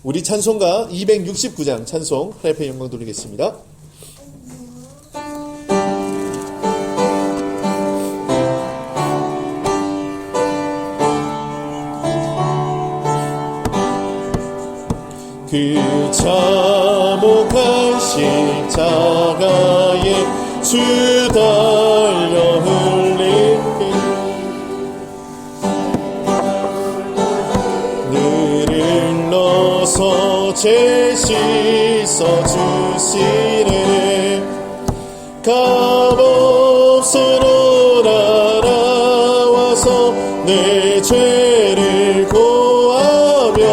우리 찬송가 269장 찬송 하나님의 영광 돌리겠습니다. 그 참혹한 십자가에 주 달려 흘린 피 늘을 넣어서 죄 씻어 주시네. 값없어로 날아와서 내 죄를 고하며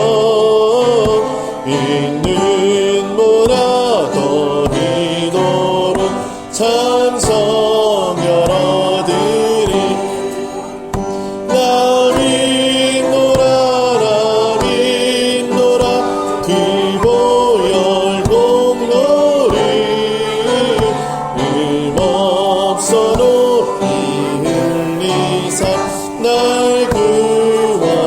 있는 뭐라도 이도록 찬성 열어드리. 나 믿노라 귀보열 공로리 힘없어 높이 흘리사 날 구원하셨네.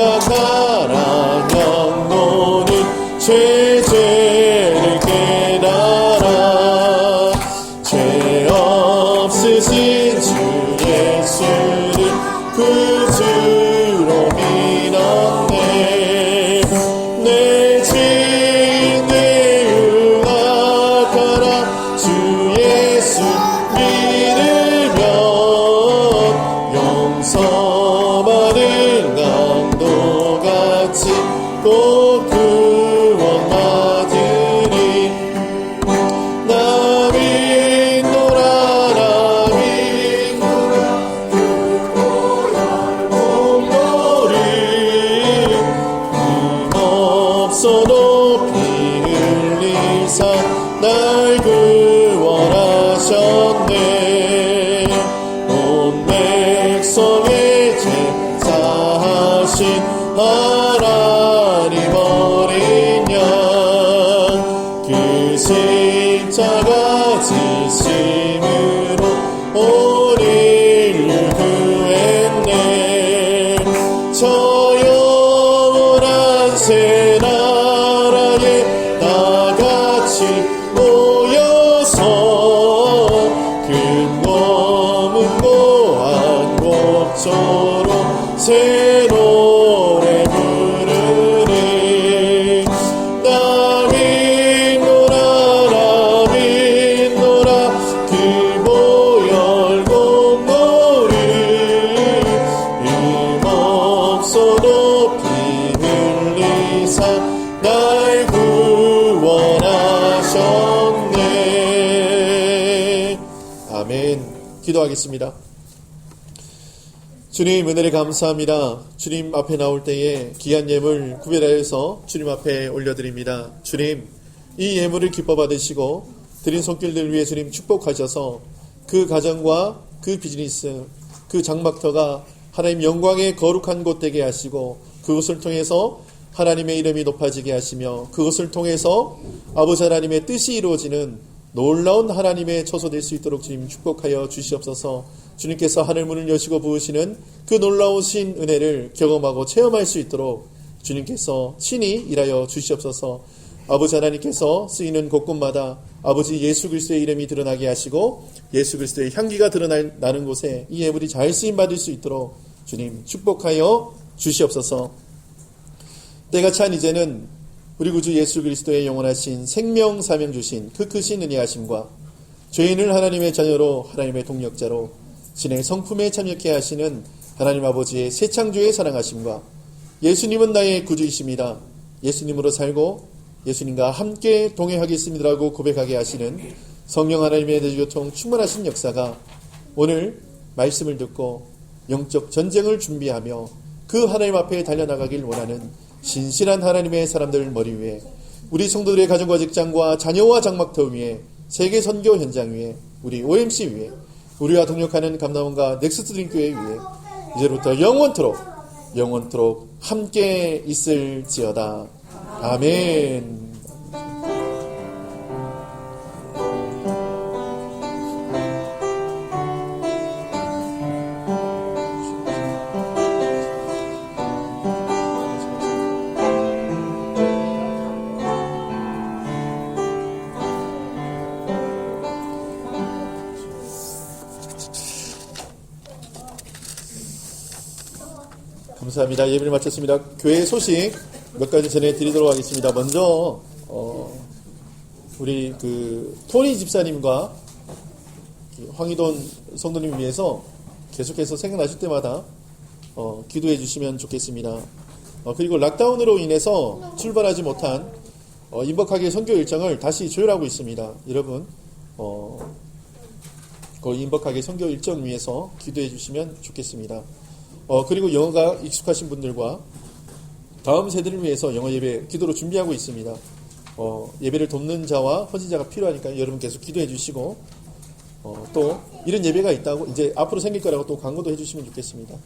저흉악하라 영혼이 죄를 깨달아 죄 없으신 주 예수를 구주로 믿었네. 내 죄 내 흉악하라 주 예수 믿으면 용서받을 강도같이 꼭 구원받으리. 나 믿노라 공로리 힘없어 높이 흘리사 날 구원하셨네. 온 백성의 죄 사하신 하나님 어린 양 그 십자가 지심으로 온 인류 구했네. 저 영원한 새 나라에 다같이 모여서 큰 검은 고한 곡조로 새 노래 부르리. 나 믿노라 귀보열 공로리 힘없어 높이 흘리사 날 구원하셨네. 기도하겠습니다. 주님 은혜를 감사합니다. 주님 앞에 나올 때에 귀한 예물 구별하여서 주님 앞에 올려드립니다. 주님 이 예물을 기뻐 받으시고 드린 손길들 위해 주님 축복하셔서 그 가정과 그 비즈니스 그 장막터가 하나님 영광의 거룩한 곳 되게 하시고 그것을 통해서 하나님의 이름이 높아지게 하시며 그것을 통해서 아버지 하나님의 뜻이 이루어지는 놀라운 하나님의 처소 될 수 있도록 주님 축복하여 주시옵소서. 주님께서 하늘문을 여시고 부으시는 그 놀라우신 은혜를 경험하고 체험할 수 있도록 주님께서 친히 일하여 주시옵소서. 아버지 하나님께서 쓰이는 곳곳마다 아버지 예수 그리스도의 이름이 드러나게 하시고 예수 그리스도의 향기가 드러나는 곳에 이 예물이 잘 쓰임받을 수 있도록 주님 축복하여 주시옵소서. 때가 찬 이제는 우리 구주 예수 그리스도의 영원하신 생명 사명 주신 그 크신 은혜하심과 죄인을 하나님의 자녀로 하나님의 동력자로 신의 성품에 참여케 하시는 하나님 아버지의 새 창조의 사랑하심과 예수님은 나의 구주이십니다. 예수님으로 살고 예수님과 함께 동행하겠습니다라고 고백하게 하시는 성령 하나님의 대주교통 충만하신 역사가 오늘 말씀을 듣고 영적 전쟁을 준비하며 그 하나님 앞에 달려나가길 원하는 신실한 하나님의 사람들 머리 위에 우리 성도들의 가정과 직장과 자녀와 장막터 위에 세계 선교 현장 위에 우리 OMC 위에 우리와 동역하는 감남원과 넥스트 드림교회 위에 이제부터 영원토록 함께 있을지어다. 아멘. 감사합니다. 예배를 마쳤습니다. 교회 소식 몇 가지 전해드리도록 하겠습니다. 먼저 우리 토니 집사님과 황희돈 성도님 위해서 계속해서 생각나실 때마다 기도해 주시면 좋겠습니다. 그리고 락다운으로 인해서 출발하지 못한 임박하게 선교 일정을 다시 조율하고 있습니다. 여러분 그 임박하게 선교 일정 위해서 기도해 주시면 좋겠습니다. 그리고 영어가 익숙하신 분들과 다음 세대를 위해서 영어 예배 기도로 준비하고 있습니다. 예배를 돕는 자와 헌신자가 필요하니까 여러분 계속 기도해 주시고 또 이런 예배가 있다고 이제 앞으로 생길 거라고 또 광고도 해주시면 좋겠습니다.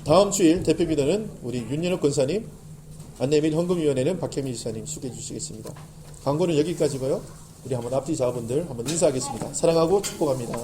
다음 주일 대표 기도는 우리 윤연옥 권사님, 안내 및 헌금위원회는 박혜민 지사님 수고해 주시겠습니다. 광고는 여기까지고요. 우리 한번 앞뒤 자분들 한번 인사하겠습니다. 사랑하고 축복합니다.